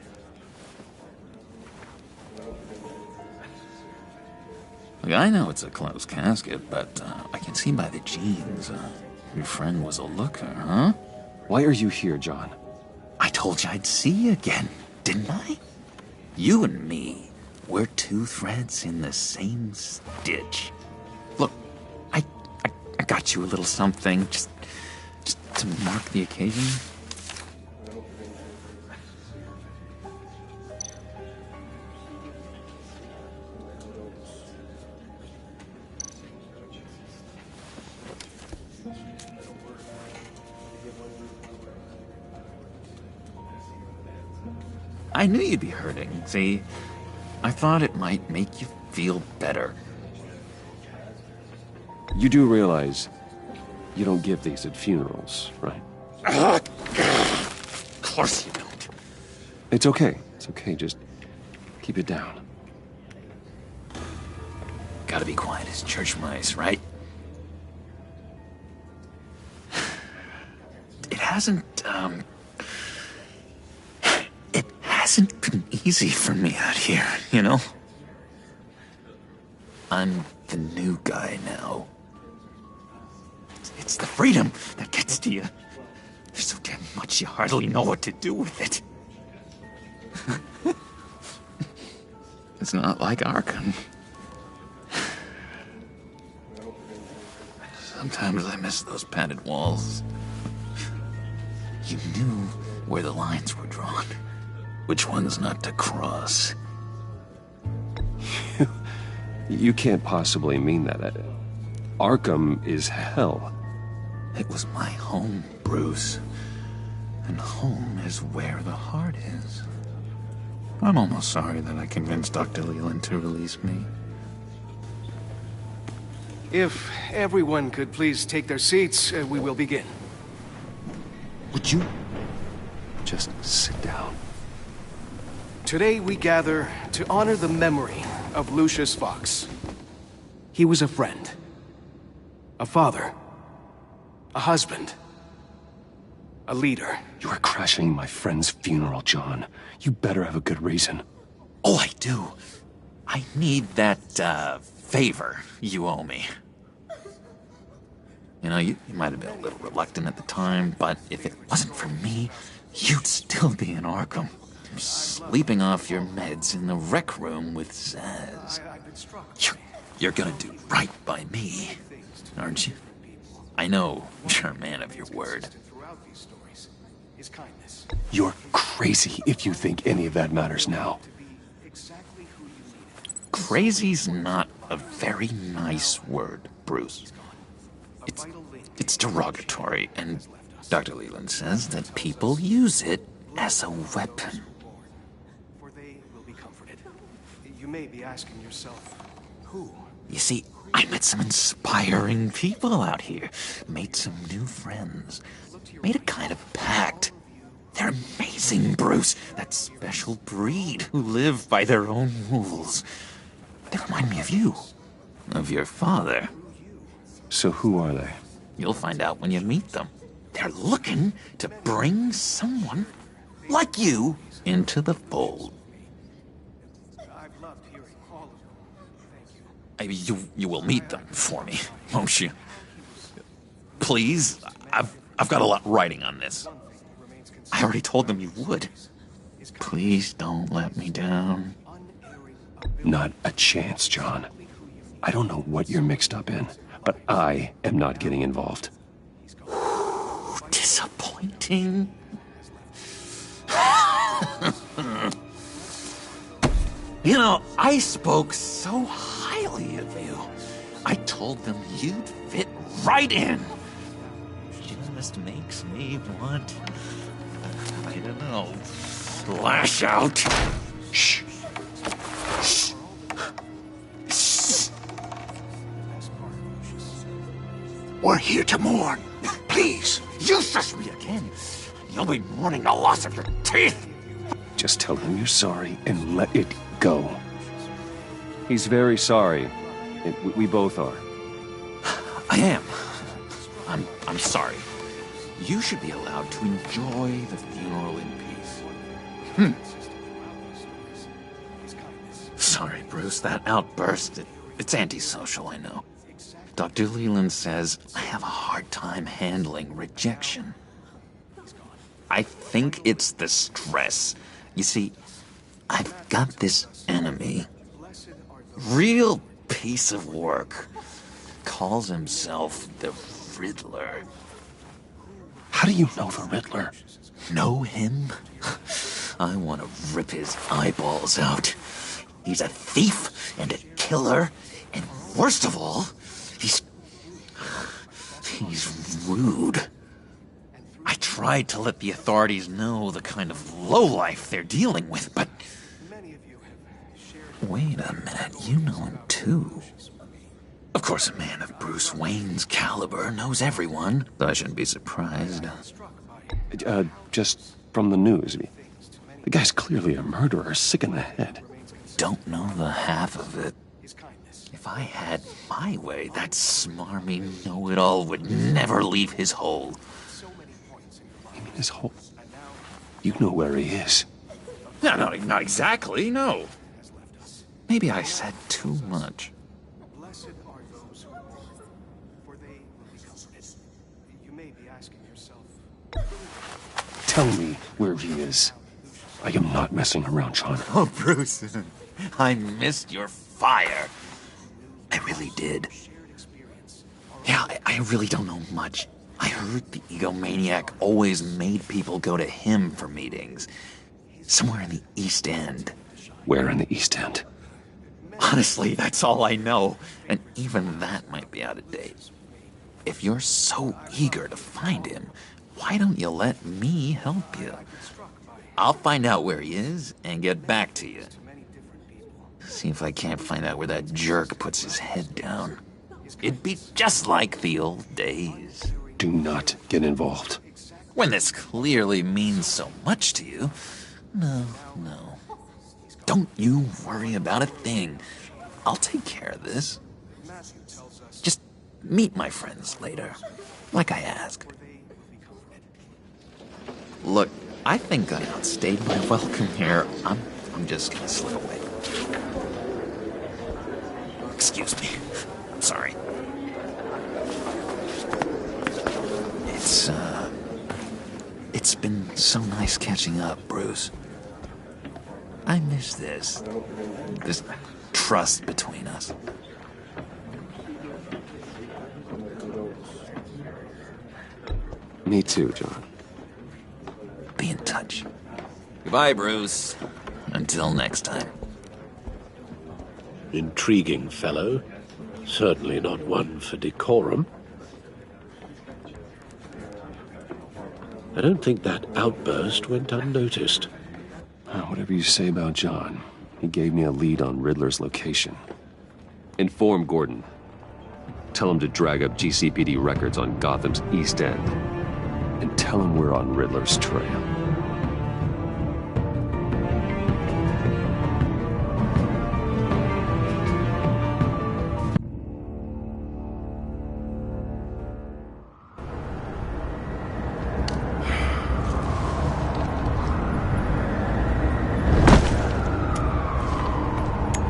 Look, I know it's a closed casket, but I can see by the jeans, your friend was a looker, huh? Why are you here, John? I told you I'd see you again, didn't I? You and me, we're two threads in the same stitch. Look, I got you a little something, just to mark the occasion. I knew you'd be hurting, see? I thought it might make you feel better. You do realize you don't give these at funerals, right? Of course you don't. It's okay. It's okay. Just keep it down. Gotta be quiet as church mice, right? It hasn't been easy for me out here, you know? I'm the new guy now. It's the freedom that gets to you. There's so damn much you hardly know what to do with it. It's not like Arkham. Sometimes I miss those padded walls. You knew where the lines were drawn. Which ones not to cross. You can't possibly mean that. Arkham is hell. It was my home, Bruce. And home is where the heart is. I'm almost sorry that I convinced Dr. Leland to release me. If everyone could please take their seats, we will begin. Would you just sit down? Today we gather to honor the memory of Lucius Fox. He was a friend, a father, a husband, a leader. You are crashing my friend's funeral, John. You better have a good reason. Oh, I do. I need that, favor you owe me. You know, you might have been a little reluctant at the time, but if it wasn't for me, you'd still be in Arkham. Sleeping off your meds in the rec room with Zaz. You're gonna do right by me, aren't you? I know you're a man of your word. You're crazy if you think any of that matters now. Crazy's not a very nice word, Bruce. It's derogatory, and Dr. Leland says that people use it as a weapon. You may be asking yourself, who? You see, I met some inspiring people out here. Made some new friends. Made a kind of pact. They're amazing, Bruce. That special breed who live by their own rules. They remind me of you. Of your father. So who are they? You'll find out when you meet them. They're looking to bring someone like you into the fold. You will meet them for me, won't you? Please, I've got a lot writing on this. I already told them you would. Please don't let me down. Not a chance, John. I don't know what you're mixed up in, but I am not getting involved. Disappointing. You know, I spoke so highly of you. I told them you'd fit right in. Just makes me want, I don't know, lash out. Shh. Shh. here to mourn. Please, you shush me again. You'll be mourning the loss of your teeth. Just tell him you're sorry and let it go. He's very sorry. We both are. I am. I'm sorry. You should be allowed to enjoy the funeral in peace. Sorry, Bruce, that outburst, it's antisocial, I know. Dr. Leland says I have a hard time handling rejection. I think it's the stress. You see, I've got this enemy. Real piece of work. Calls himself the Riddler. How do you know the Riddler? Know him? I want to rip his eyeballs out. He's a thief and a killer, and worst of all, he's rude. I tried to let the authorities know the kind of lowlife they're dealing with, but... Wait a minute, you know him too. Of course, a man of Bruce Wayne's caliber knows everyone, so I shouldn't be surprised. Just from the news. The guy's clearly a murderer, sick in the head. Don't know the half of it. If I had my way, that smarmy know-it-all would never leave his hole. You mean his hole? You know where he is. No, not exactly, no. Maybe I said too much. Tell me where he is. I am not messing around, John. Oh, Bruce, I missed your fire. I really did. Yeah, I really don't know much. I heard the egomaniac always made people go to him for meetings. Somewhere in the East End. Where in the East End? Honestly, that's all I know. And even that might be out of date. If you're so eager to find him, why don't you let me help you? I'll find out where he is and get back to you. See if I can't find out where that jerk puts his head down. It'd be just like the old days. Do not get involved. When this clearly means so much to you. No. Don't you worry about a thing. I'll take care of this. Just meet my friends later, like I asked. Look, I think I outstayed my welcome here. I'm just gonna slip away. Excuse me. I'm sorry. It's been so nice catching up, Bruce. I miss this trust between us. Me too, John. Be in touch. Goodbye, Bruce. Until next time. Intriguing fellow. Certainly not one for decorum. I don't think that outburst went unnoticed. Whatever you say about John, he gave me a lead on Riddler's location. Inform Gordon. Tell him to drag up GCPD records on Gotham's East End. And tell him we're on Riddler's trail.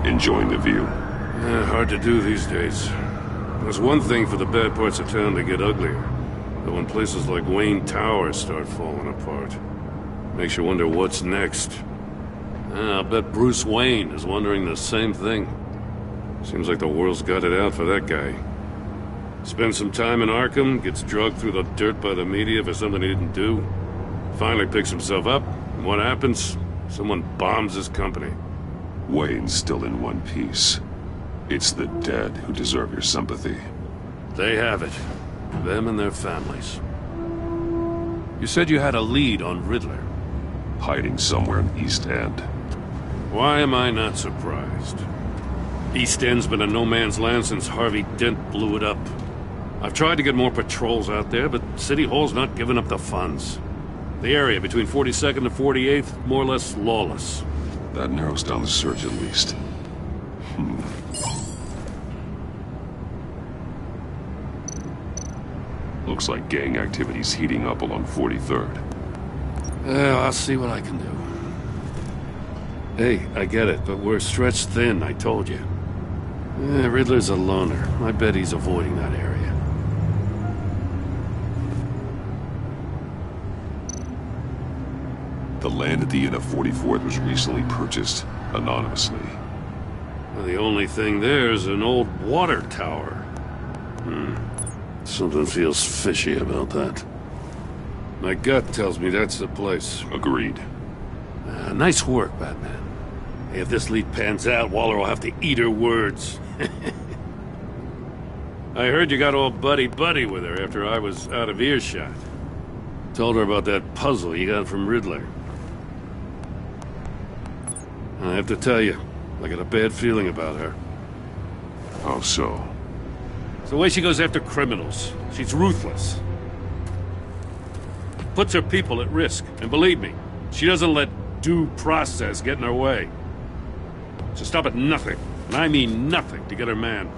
Enjoying the view? Yeah, hard to do these days. There's one thing for the bad parts of town to get uglier. But when places like Wayne Tower start falling apart, makes you wonder what's next. I'll bet Bruce Wayne is wondering the same thing. Seems like the world's got it out for that guy. Spends some time in Arkham, gets drugged through the dirt by the media for something he didn't do. Finally picks himself up, and what happens? Someone bombs his company. Wayne's still in one piece. It's the dead who deserve your sympathy. They have it. Them and their families. You said you had a lead on Riddler. Hiding somewhere in East End. Why am I not surprised? East End's been a no-man's land since Harvey Dent blew it up. I've tried to get more patrols out there, but City Hall's not giving up the funds. The area between 42nd and 48th, more or less lawless. That narrows down the search at least. Looks like gang activity's heating up along 43rd. I'll see what I can do. Hey, I get it, but we're stretched thin, I told you. Riddler's a loner. I bet he's avoiding that area. The land at the end of 44th was recently purchased anonymously. Well, the only thing there is an old water tower. Something feels fishy about that. My gut tells me that's the place. Agreed. Nice work, Batman. If this lead pans out, Waller will have to eat her words. I heard you got all buddy-buddy with her after I was out of earshot. Told her about that puzzle you got from Riddler. I have to tell you, I got a bad feeling about her. How so? It's the way she goes after criminals. She's ruthless. Puts her people at risk. And believe me, she doesn't let due process get in her way. She'll stop at nothing, and I mean nothing, to get her man.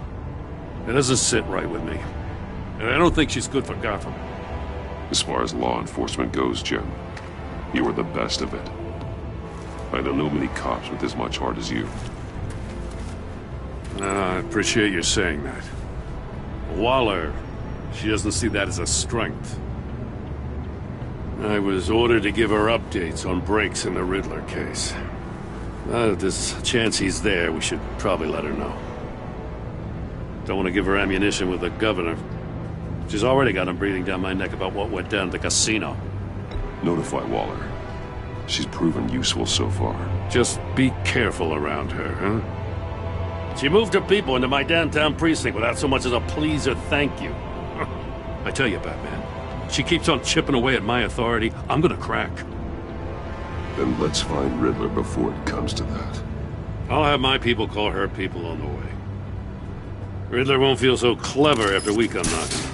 It doesn't sit right with me. And I don't think she's good for Gotham. As far as law enforcement goes, Jim, you are the best of it. I don't know many cops with as much heart as you. I appreciate you saying that. Waller, she doesn't see that as a strength. I was ordered to give her updates on breaks in the Riddler case. If there's a chance he's there, we should probably let her know. Don't want to give her ammunition with the governor. She's already got him breathing down my neck about what went down at the casino. Notify Waller. She's proven useful so far. Just be careful around her, huh? She moved her people into my downtown precinct without so much as a please or thank you. I tell you, Batman, she keeps on chipping away at my authority. I'm gonna crack. Then let's find Riddler before it comes to that. I'll have my people call her people on the way. Riddler won't feel so clever after we come knocking.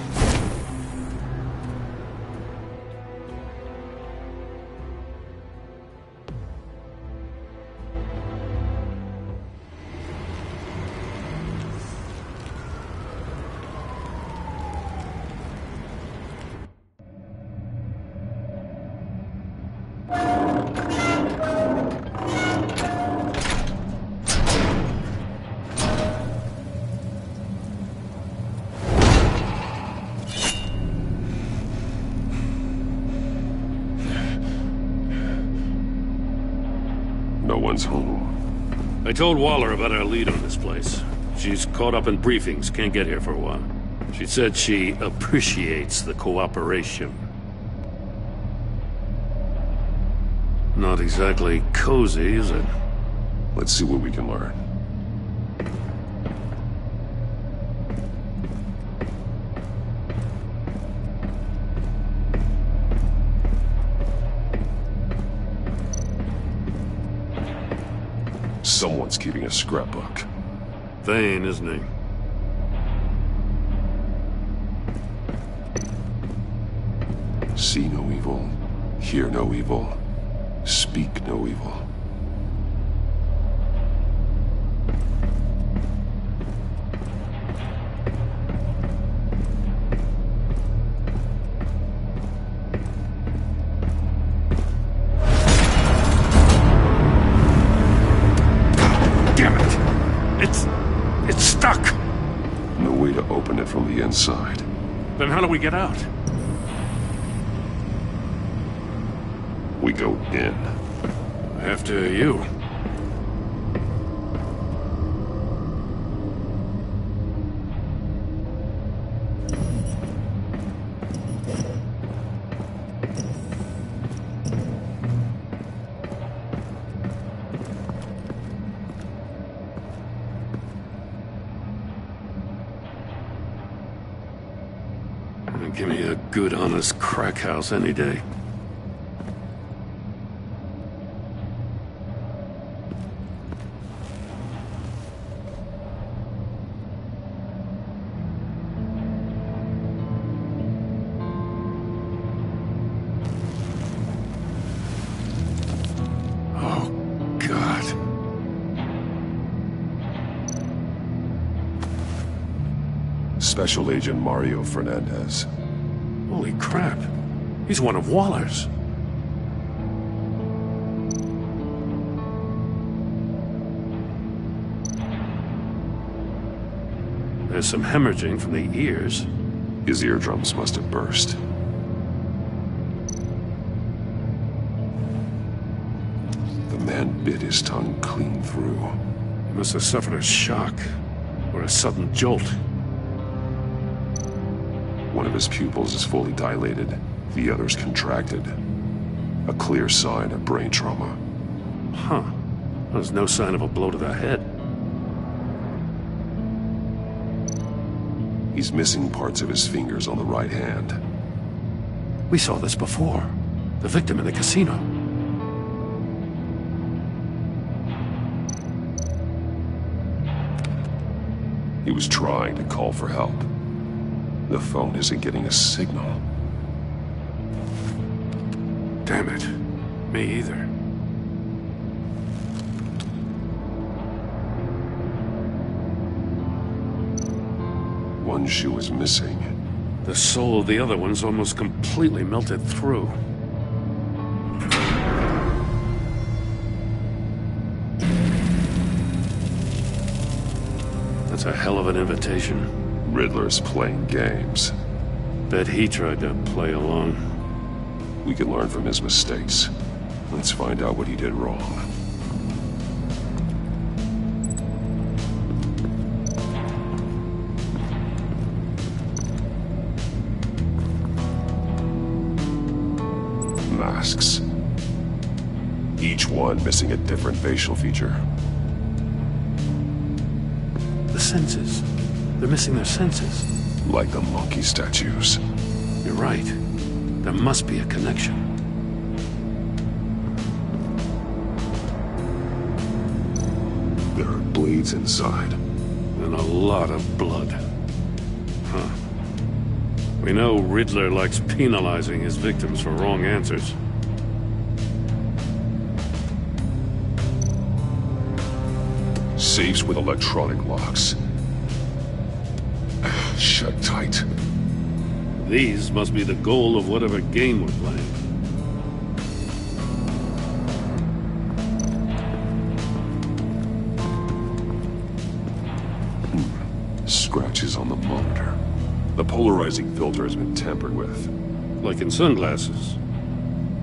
No one's home. I told Waller about our lead on this place. She's caught up in briefings, can't get here for a while. She said she appreciates the cooperation. Not exactly cozy, is it? Let's see what we can learn. Someone's keeping a scrapbook. Thane, isn't he? See no evil, hear no evil, speak no evil. It's stuck! No way to open it from the inside. Then how do we get out? We go in. After you. Give me a good, honest crack house any day. Special Agent Mario Fernandez. Holy crap. He's one of Waller's. There's some hemorrhaging from the ears. His eardrums must have burst. The man bit his tongue clean through. He must have suffered a shock, or a sudden jolt. One of his pupils is fully dilated, the other's contracted. A clear sign of brain trauma. Huh. There's no sign of a blow to the head. He's missing parts of his fingers on the right hand. We saw this before. The victim in the casino. He was trying to call for help. The phone isn't getting a signal. Damn it. Me either. One shoe is missing. The sole of the other one's almost completely melted through. That's a hell of an invitation. Riddler's playing games. Bet he tried to play along. We can learn from his mistakes. Let's find out what he did wrong. Masks. Each one missing a different facial feature. The senses. They're missing their senses. Like the monkey statues. You're right. There must be a connection. There are blades inside. And a lot of blood. Huh. We know Riddler likes penalizing his victims for wrong answers. Safes with electronic locks. Shut tight. These must be the goal of whatever game we're playing. Scratches on the monitor. The polarizing filter has been tampered with. Like in sunglasses.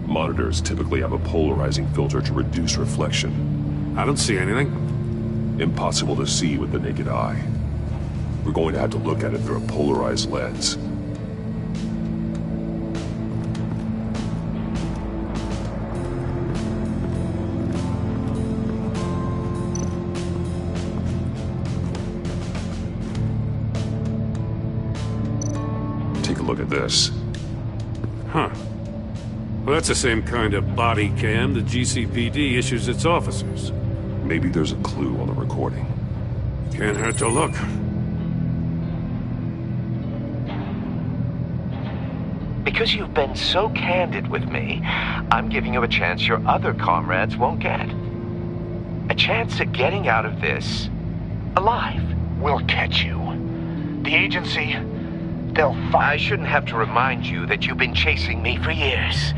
Monitors typically have a polarizing filter to reduce reflection. I don't see anything. Impossible to see with the naked eye. We're going to have to look at it through a polarized lens. Take a look at this. Huh. Well, that's the same kind of body cam the GCPD issues its officers. Maybe there's a clue on the recording. Can't hurt to look. Because you've been so candid with me, I'm giving you a chance your other comrades won't get. A chance at getting out of this alive. We'll catch you. The agency, they'll find... I shouldn't have to remind you that you've been chasing me for years.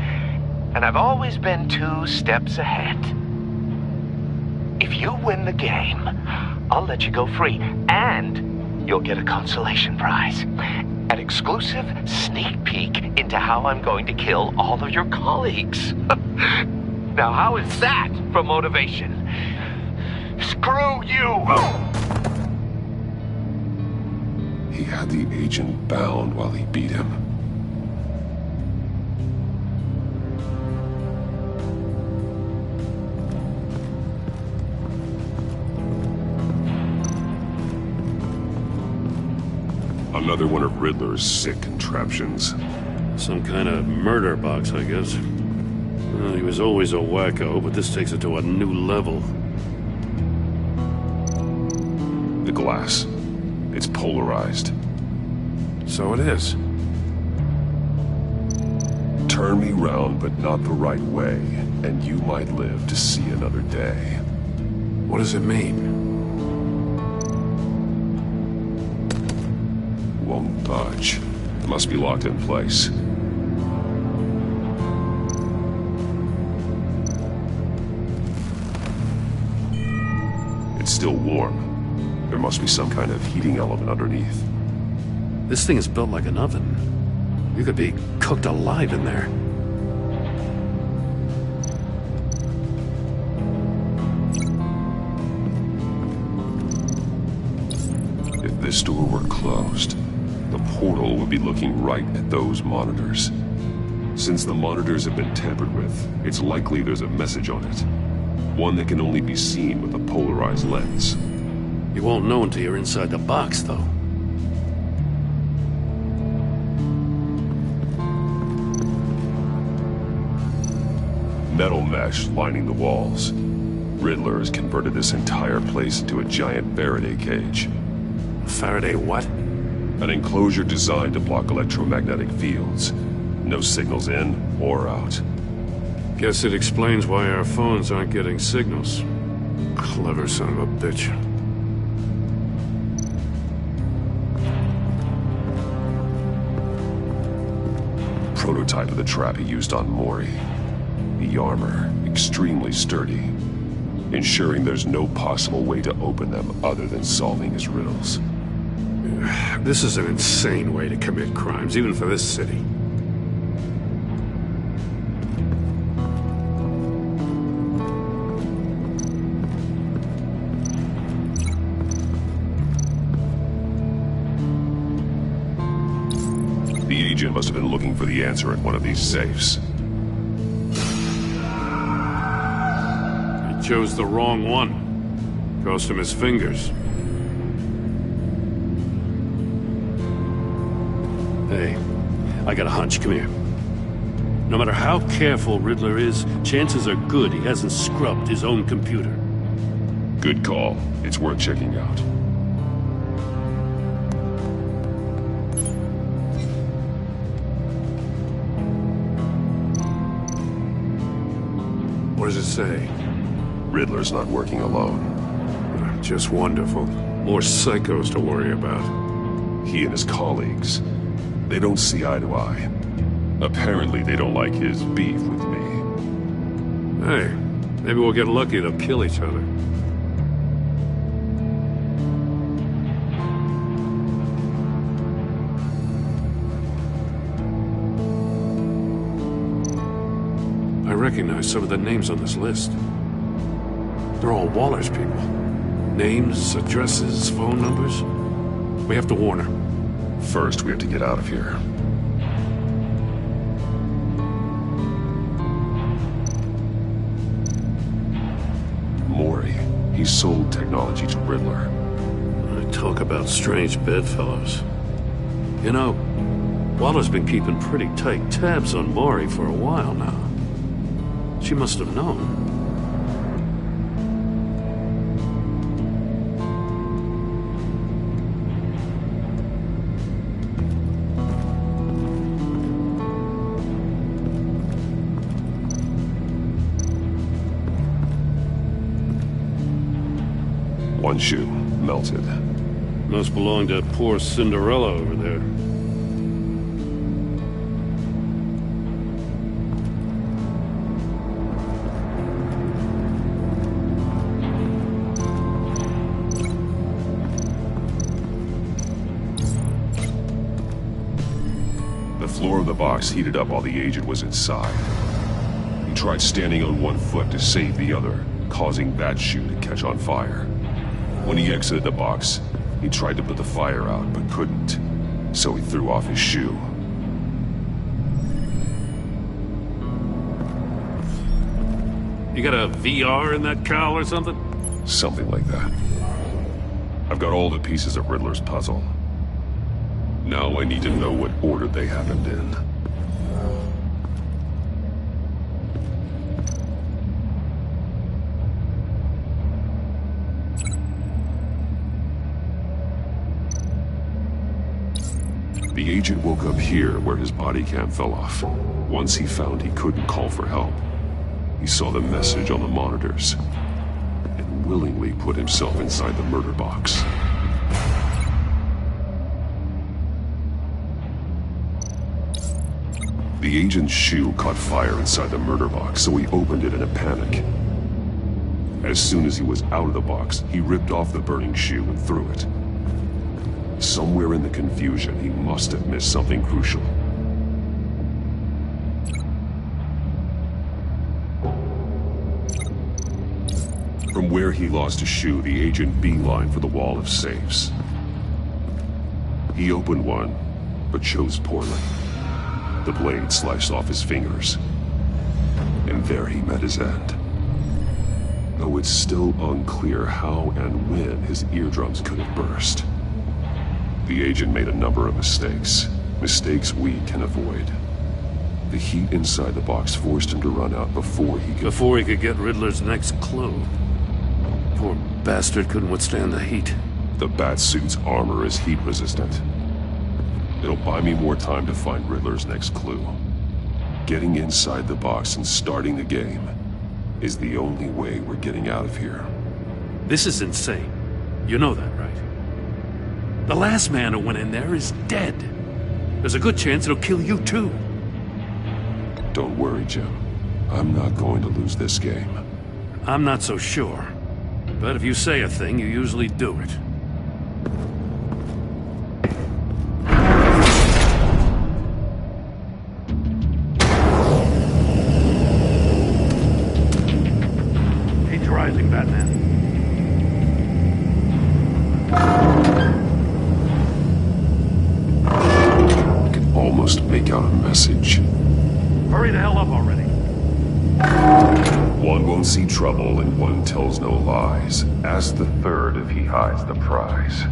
And I've always been 2 steps ahead. If you win the game, I'll let you go free. And you'll get a consolation prize. An exclusive sneak peek into how I'm going to kill all of your colleagues. Now, how is that for motivation? Screw you! He had the agent bound while he beat him. Another one of Riddler's sick contraptions. Some kind of murder box, I guess. Well, he was always a wacko, but this takes it to a new level. The glass. It's polarized. So it is. Turn me round, but not the right way, and you might live to see another day. What does it mean? won't budge. Must be locked in place. It's still warm. There must be some kind of heating element underneath. This thing is built like an oven. You could be cooked alive in there. If this door were closed, the portal would be looking right at those monitors. Since the monitors have been tampered with, it's likely there's a message on it. One that can only be seen with a polarized lens. You won't know until you're inside the box, though. Metal mesh lining the walls. Riddler has converted this entire place into a giant Faraday cage. Faraday what? An enclosure designed to block electromagnetic fields. No signals in or out. Guess it explains why our phones aren't getting signals. Clever son of a bitch. Prototype of the trap he used on Mori. The armor, extremely sturdy, ensuring there's no possible way to open them other than solving his riddles. This is an insane way to commit crimes, even for this city. The agent must have been looking for the answer in one of these safes. He chose the wrong one. Cost him his fingers. Hey, I got a hunch. Come here. No matter how careful Riddler is, chances are good he hasn't scrubbed his own computer. Good call. It's worth checking out. What does it say? Riddler's not working alone. Just wonderful. More psychos to worry about. He and his colleagues, they don't see eye to eye. Apparently they don't like his beef with me. Hey, maybe we'll get lucky to kill each other. I recognize some of the names on this list. They're all Waller's people. Names, addresses, phone numbers. We have to warn her. First, we have to get out of here. Mori, he sold technology to Riddler. Talk about strange bedfellows. You know, Waller's been keeping pretty tight tabs on Mori for a while now. She must have known. One shoe, melted. Must belong to poor Cinderella over there. The floor of the box heated up while the agent was inside. He tried standing on one foot to save the other, causing that shoe to catch on fire. When he exited the box, he tried to put the fire out, but couldn't. So he threw off his shoe. You got a VR in that cowl or something? Something like that. I've got all the pieces of Riddler's puzzle. Now I need to know what order they happened in. The agent woke up here where his body cam fell off. Once he found he couldn't call for help, he saw the message on the monitors and willingly put himself inside the murder box. The agent's shoe caught fire inside the murder box, so he opened it in a panic. As soon as he was out of the box, he ripped off the burning shoe and threw it. Somewhere in the confusion, he must have missed something crucial. From where he lost a shoe, the agent beelined for the wall of safes. He opened one, but chose poorly. The blade sliced off his fingers, and there he met his end. Though it's still unclear how and when his eardrums could have burst. The agent made a number of mistakes we can avoid. The heat inside the box forced him to run out before he could get Riddler's next clue. Poor bastard couldn't withstand the heat. The Batsuit's armor is heat resistant. It'll buy me more time to find Riddler's next clue. Getting inside the box and starting the game is the only way we're getting out of here. This is insane. You know that, right? The last man who went in there is dead. There's a good chance it'll kill you too. Don't worry, Jim. I'm not going to lose this game. I'm not so sure. But if you say a thing, you usually do it. He's rising, Batman. I can almost make out a message. Hurry the hell up already. One won't see trouble and one tells no lies. Ask the third if he hides the prize.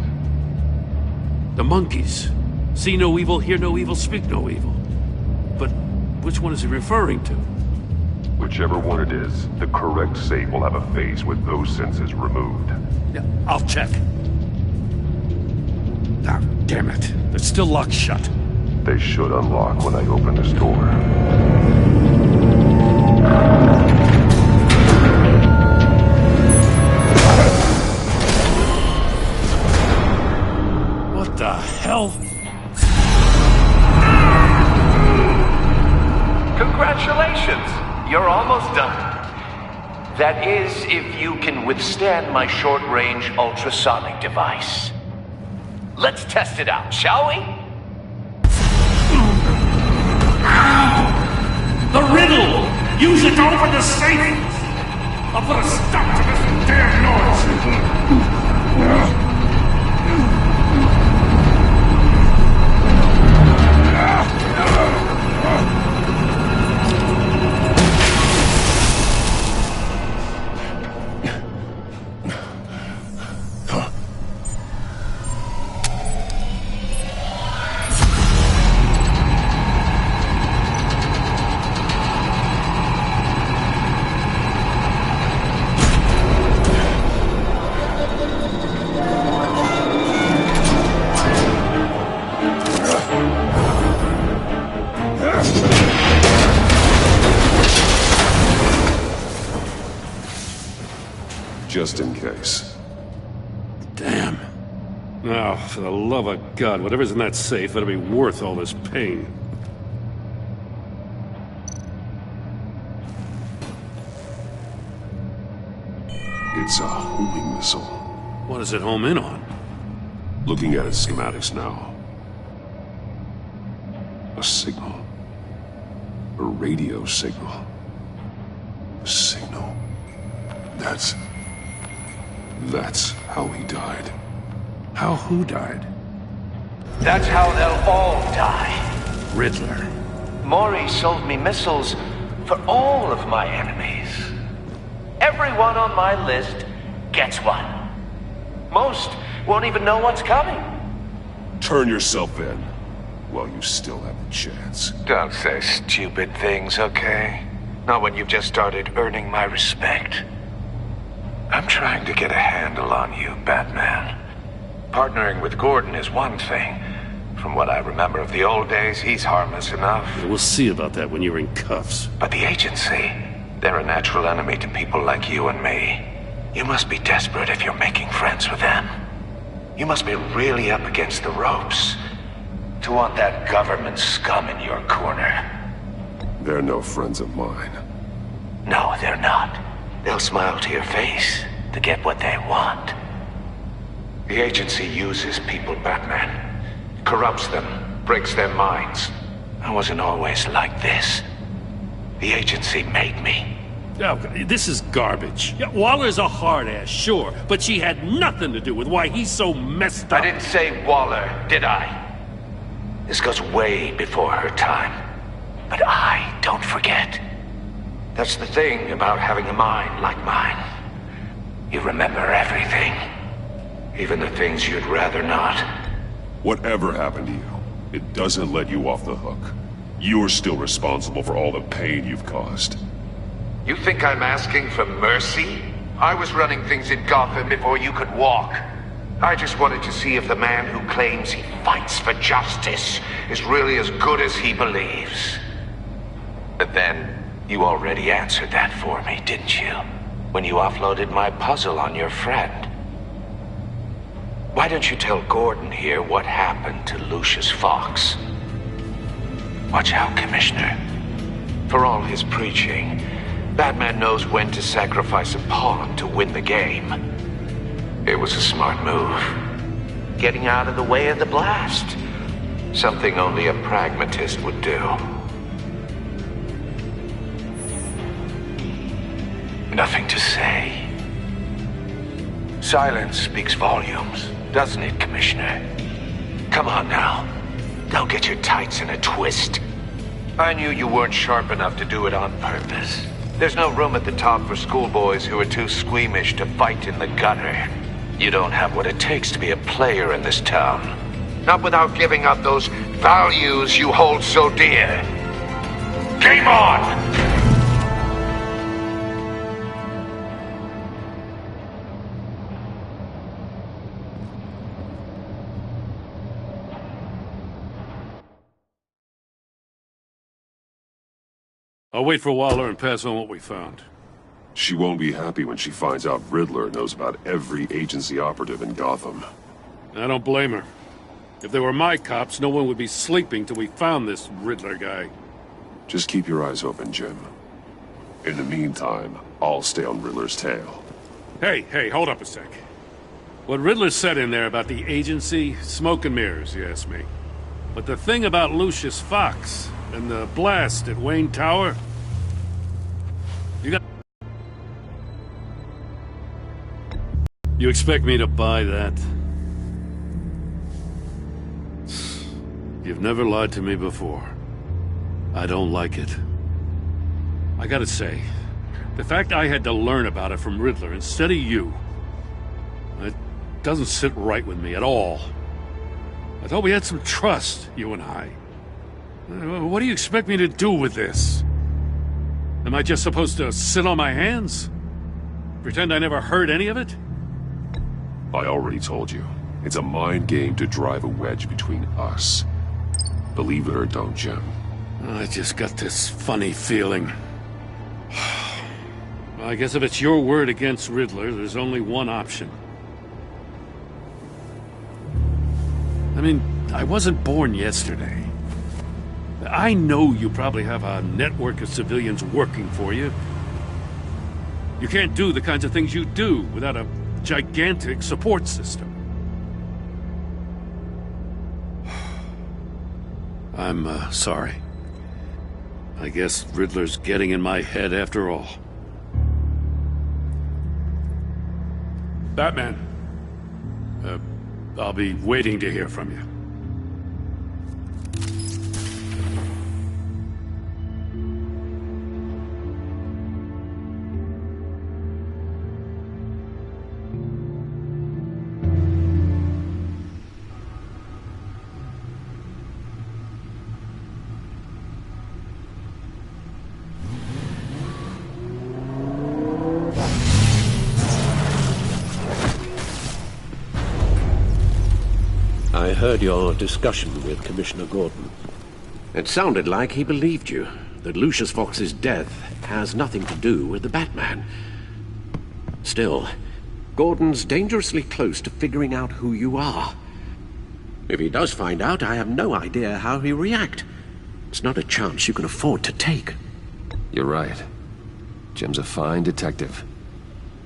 The monkeys. See no evil, hear no evil, speak no evil. But which one is he referring to? Whichever one it is, the correct safe will have a face with those senses removed. Yeah, I'll check. Ah, damn it. They're still locked shut. They should unlock when I open this door. What the hell? Congratulations! You're almost done. That is, if you can withstand my short-range ultrasonic device. Let's test it out, shall we? The Riddle! Use it to open the safe! I'll put a stop to this damn noise! Just in case. Damn. Oh, for the love of God, whatever's in that safe better be worth all this pain. It's a homing missile. What does it home in on? Looking at its schematics now. A signal. A radio signal. A signal. That's how he died. How who died? That's how they'll all die. Riddler. Maury sold me missiles for all of my enemies. Everyone on my list gets one. Most won't even know what's coming. Turn yourself in while you still have the chance. Don't say stupid things, okay? Not when you've just started earning my respect. I'm trying to get a handle on you, Batman. Partnering with Gordon is one thing. From what I remember of the old days, he's harmless enough. We'll see about that when you're in cuffs. But the agency, they're a natural enemy to people like you and me. You must be desperate if you're making friends with them. You must be really up against the ropes to want that government scum in your corner. They're no friends of mine. No, they're not. They'll smile to your face to get what they want. The agency uses people, Batman. Corrupts them, breaks their minds. I wasn't always like this. The agency made me. Oh, this is garbage. Yeah, Waller's a hard-ass, sure, but she had nothing to do with why he's so messed up. I didn't say Waller, did I? This goes way before her time. But I don't forget. That's the thing about having a mind like mine. You remember everything. Even the things you'd rather not. Whatever happened to you, it doesn't let you off the hook. You're still responsible for all the pain you've caused. You think I'm asking for mercy? I was running things in Gotham before you could walk. I just wanted to see if the man who claims he fights for justice is really as good as he believes. But then, you already answered that for me, didn't you? When you offloaded my puzzle on your friend. Why don't you tell Gordon here what happened to Lucius Fox? Watch out, Commissioner. For all his preaching, Batman knows when to sacrifice a pawn to win the game. It was a smart move. Getting out of the way of the blast. Something only a pragmatist would do. Nothing to say. Silence speaks volumes, doesn't it, Commissioner? Come on now. Don't get your tights in a twist. I knew you weren't sharp enough to do it on purpose. There's no room at the top for schoolboys who are too squeamish to fight in the gutter. You don't have what it takes to be a player in this town. Not without giving up those values you hold so dear. Game on! I'll wait for Waller and pass on what we found. She won't be happy when she finds out Riddler knows about every agency operative in Gotham. I don't blame her. If they were my cops, no one would be sleeping till we found this Riddler guy. Just keep your eyes open, Jim. In the meantime, I'll stay on Riddler's tail. Hey, hold up a sec. What Riddler said in there about the agency, smoke and mirrors, you ask me. But the thing about Lucius Fox and the blast at Wayne Tower... You expect me to buy that? You've never lied to me before. I don't like it. I gotta say, the fact I had to learn about it from Riddler instead of you, it doesn't sit right with me at all. I thought we had some trust, you and I. What do you expect me to do with this? Am I just supposed to sit on my hands? Pretend I never heard any of it? I already told you. It's a mind game to drive a wedge between us. Believe it or don't, Jim. I just got this funny feeling. Well, I guess if it's your word against Riddler, there's only one option. I mean, I wasn't born yesterday. I know you probably have a network of civilians working for you. You can't do the kinds of things you do without a gigantic support system. I'm, sorry. I guess Riddler's getting in my head after all. Batman. I'll be waiting to hear from you. I heard your discussion with Commissioner Gordon. It sounded like he believed you, that Lucius Fox's death has nothing to do with the Batman. Still, Gordon's dangerously close to figuring out who you are. If he does find out, I have no idea how he'll react. It's not a chance you can afford to take. You're right. Jim's a fine detective.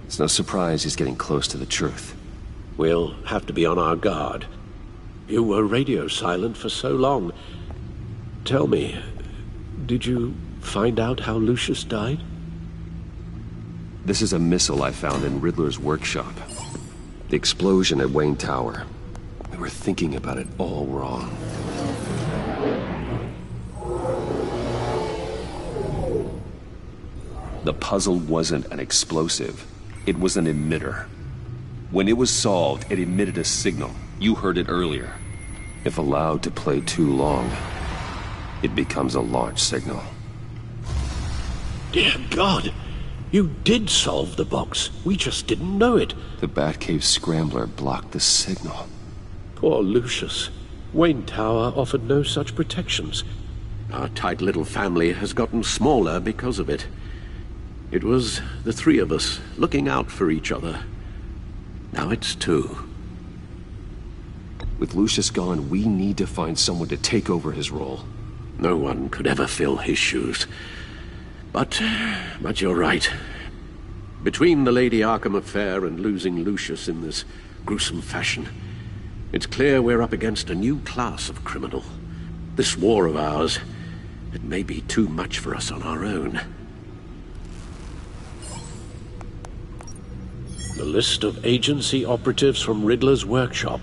It's no surprise he's getting close to the truth. We'll have to be on our guard. You were radio silent for so long. Tell me, did you find out how Lucius died? This is a missile I found in Riddler's workshop. The explosion at Wayne Tower. We were thinking about it all wrong. The puzzle wasn't an explosive. It was an emitter. When it was solved, it emitted a signal. You heard it earlier. If allowed to play too long, it becomes a launch signal. Dear God! You did solve the box. We just didn't know it. The Batcave scrambler blocked the signal. Poor Lucius. Wayne Tower offered no such protections. Our tight little family has gotten smaller because of it. It was the three of us looking out for each other. Now it's two. With Lucius gone, we need to find someone to take over his role. No one could ever fill his shoes. But you're right. Between the Lady Arkham affair and losing Lucius in this gruesome fashion, it's clear we're up against a new class of criminal. This war of ours, it may be too much for us on our own. The list of agency operatives from Riddler's workshop.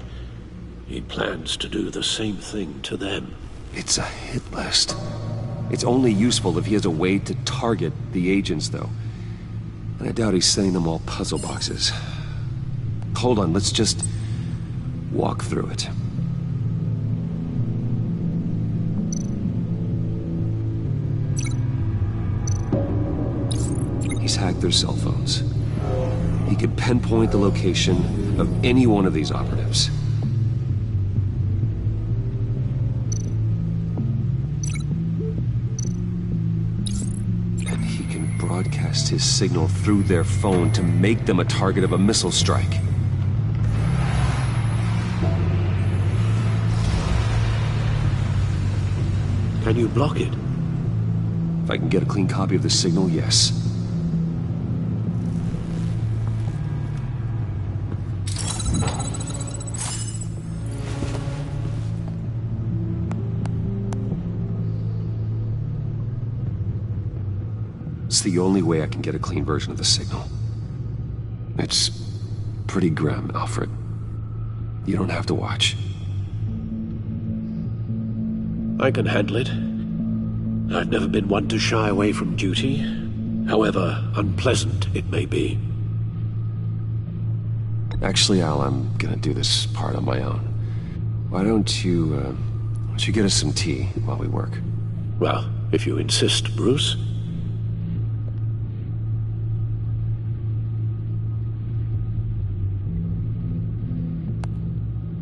He plans to do the same thing to them. It's a hit list. It's only useful if he has a way to target the agents, though. And I doubt he's sending them all puzzle boxes. Hold on, let's just walk through it. He's hacked their cell phones. He could pinpoint the location of any one of these operatives. And he can broadcast his signal through their phone to make them a target of a missile strike. Can you block it? If I can get a clean copy of the signal, yes. It's the only way I can get a clean version of the signal. It's pretty grim, Alfred. You don't have to watch. I can handle it. I've never been one to shy away from duty, however unpleasant it may be. Actually, Al, I'm gonna do this part on my own. Why don't you get us some tea while we work? Well, if you insist, Bruce.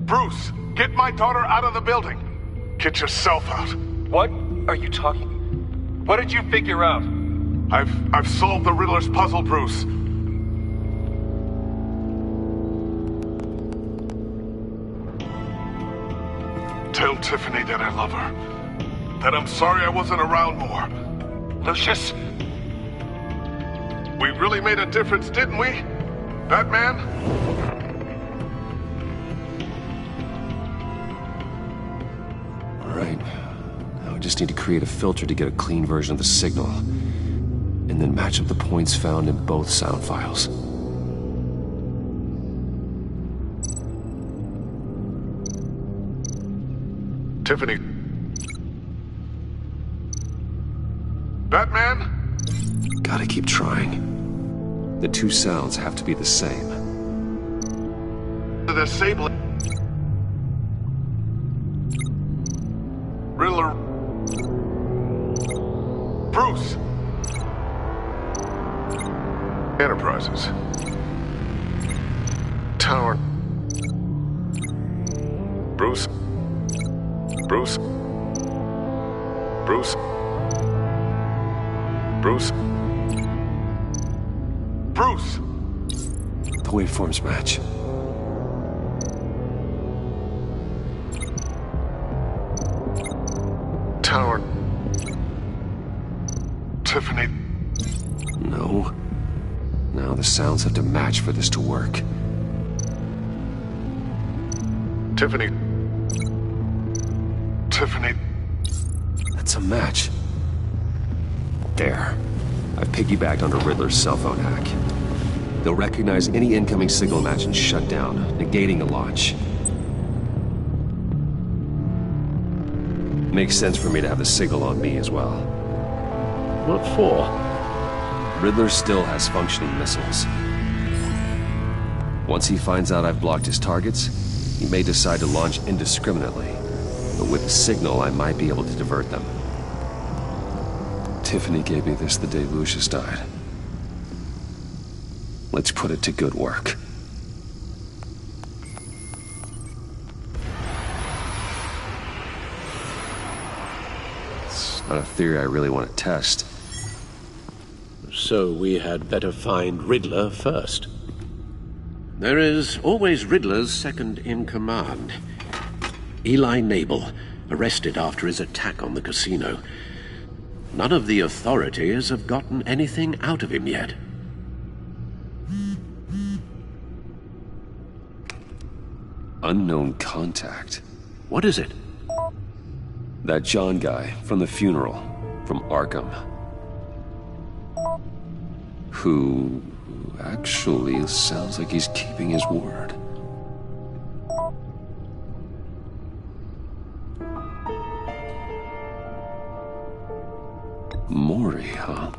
Bruce, get my daughter out of the building. Get yourself out. What are you talking? What did you figure out? I've solved the Riddler's puzzle, Bruce. Tell Tiffany that I love her. That I'm sorry I wasn't around more. Lucius? We really made a difference, didn't we? Batman? Right. Now I just need to create a filter to get a clean version of the signal. And then match up the points found in both sound files. Tiffany. Batman? Gotta keep trying. The two sounds have to be the same. The disabling. Riddler. Bruce. Enterprises. Tower. Bruce. Bruce. Bruce. Bruce. Bruce. The waveforms match. Tower. Now the sounds have to match for this to work. Tiffany. Tiffany. That's a match. There. I've piggybacked onto Riddler's cell phone hack. They'll recognize any incoming signal match and shut down, negating the launch. Makes sense for me to have the signal on me as well. What for? Riddler still has functioning missiles. Once he finds out I've blocked his targets, he may decide to launch indiscriminately. But with the signal, I might be able to divert them. Tiffany gave me this the day Lucius died. Let's put it to good work. It's not a theory I really want to test. So we had better find Riddler first. There is always Riddler's second in command. Eli Nabel, arrested after his attack on the casino. None of the authorities have gotten anything out of him yet. Unknown contact. What is it? That John guy from the funeral, from Arkham. Who actually sounds like he's keeping his word. Mori, huh?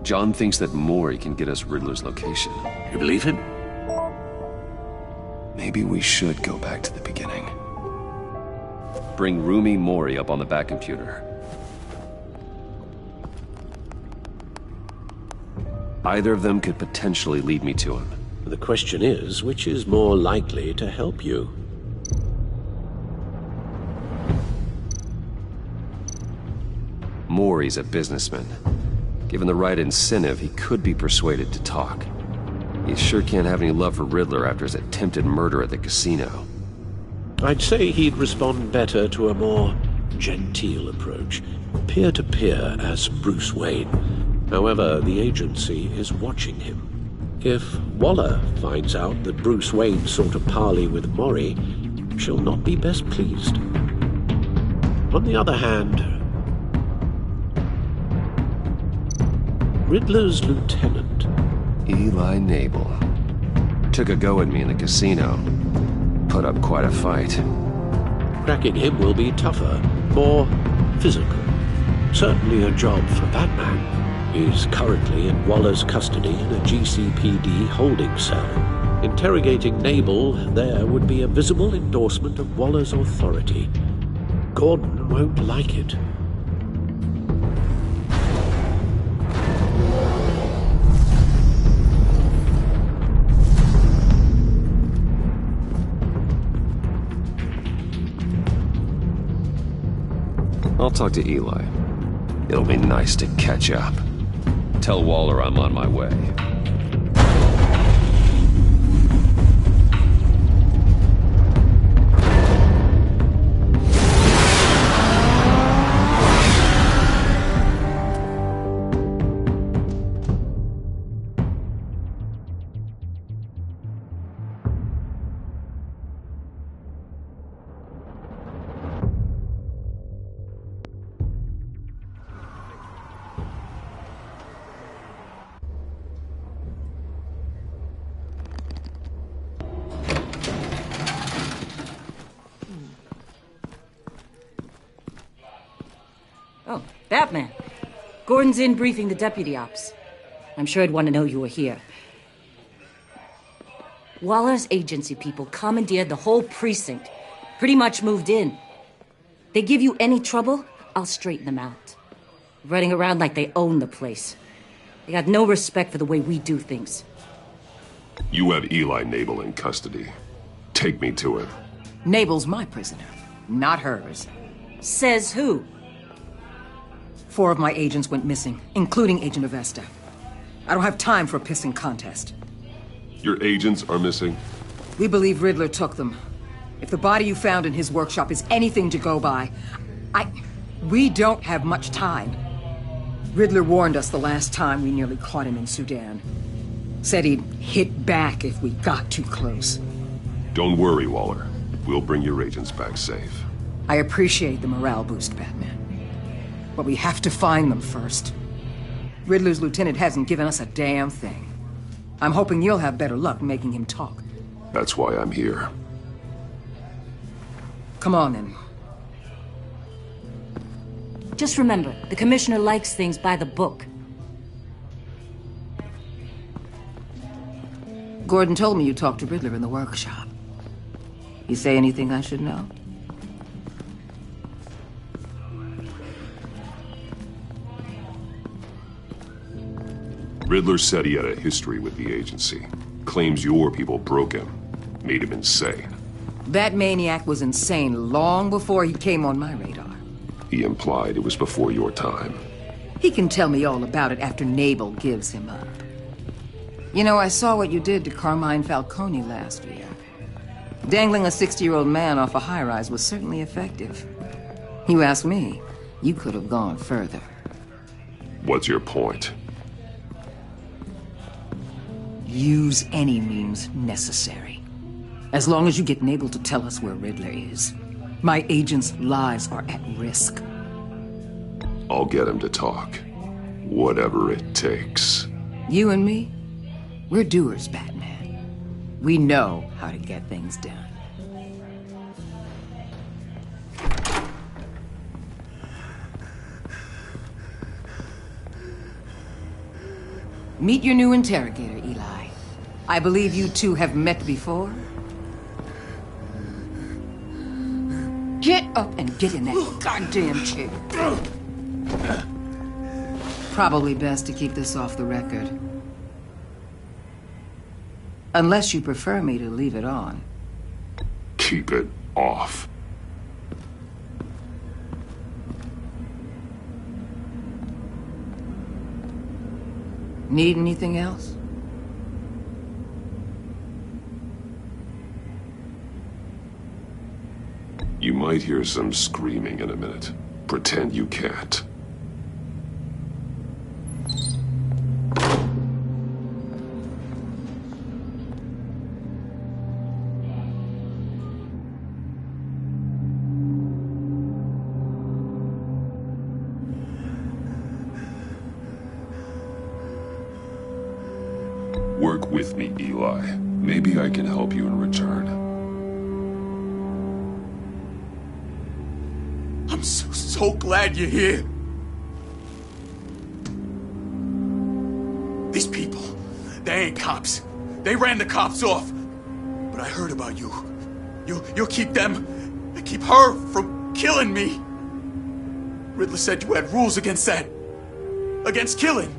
John thinks that Mori can get us Riddler's location. You believe him? Maybe we should go back to the beginning. Bring Rumi Mori up on the back computer. Either of them could potentially lead me to him. The question is, which is more likely to help you? Mori's a businessman. Given the right incentive, he could be persuaded to talk. He sure can't have any love for Riddler after his attempted murder at the casino. I'd say he'd respond better to a more genteel approach, peer-to-peer as Bruce Wayne. However, the agency is watching him. If Waller finds out that Bruce Wayne sought a parley with Mori, she'll not be best pleased. On the other hand, Riddler's lieutenant, Eli Nabel, took a go at me in the casino. Put up quite a fight. Cracking him will be tougher, more physical. Certainly a job for Batman. He's currently in Waller's custody in a GCPD holding cell. Interrogating Nabel there would be a visible endorsement of Waller's authority. Gordon won't like it. I'll talk to Eli. It'll be nice to catch up. Tell Waller I'm on my way. Oh, Batman. Gordon's in briefing the deputy ops. I'm sure he'd want to know you were here. Waller's agency people commandeered the whole precinct. Pretty much moved in. They give you any trouble, I'll straighten them out. Running around like they own the place. They got no respect for the way we do things. You have Eli Nabel in custody. Take me to him. Nabel's my prisoner, not hers. Says who? 4 of my agents went missing, including Agent Avesta. I don't have time for a pissing contest. Your agents are missing? We believe Riddler took them. If the body you found in his workshop is anything to go by, we don't have much time. Riddler warned us the last time we nearly caught him in Sudan. Said he'd hit back if we got too close. Don't worry, Waller. We'll bring your agents back safe. I appreciate the morale boost, Batman. But we have to find them first. Riddler's lieutenant hasn't given us a damn thing. I'm hoping you'll have better luck making him talk. That's why I'm here. Come on, then. Just remember, the Commissioner likes things by the book. Gordon told me you talked to Riddler in the workshop. You say anything I should know? Riddler said he had a history with the agency. Claims your people broke him. Made him insane. That maniac was insane long before he came on my radar. He implied it was before your time. He can tell me all about it after Nabel gives him up. You know, I saw what you did to Carmine Falcone last year. Dangling a 60-year-old man off a high-rise was certainly effective. You ask me, you could have gone further. What's your point? Use any means necessary. As long as you get Nabel to tell us where Riddler is. My agents' lives are at risk. I'll get him to talk. Whatever it takes. You and me, we're doers, Batman. We know how to get things done. Meet your new interrogator, Eli. I believe you two have met before. Get up and get in that goddamn chair. Probably best to keep this off the record. Unless you prefer me to leave it on. Keep it off. Need anything else? You might hear some screaming in a minute. Pretend you can't. Work with me, Eli. Maybe I can help you in return. I'm so glad you're here. These people, they ain't cops. They ran the cops off. But I heard about you. You'll keep them, keep her from killing me. Riddler said you had rules against that. Against killing.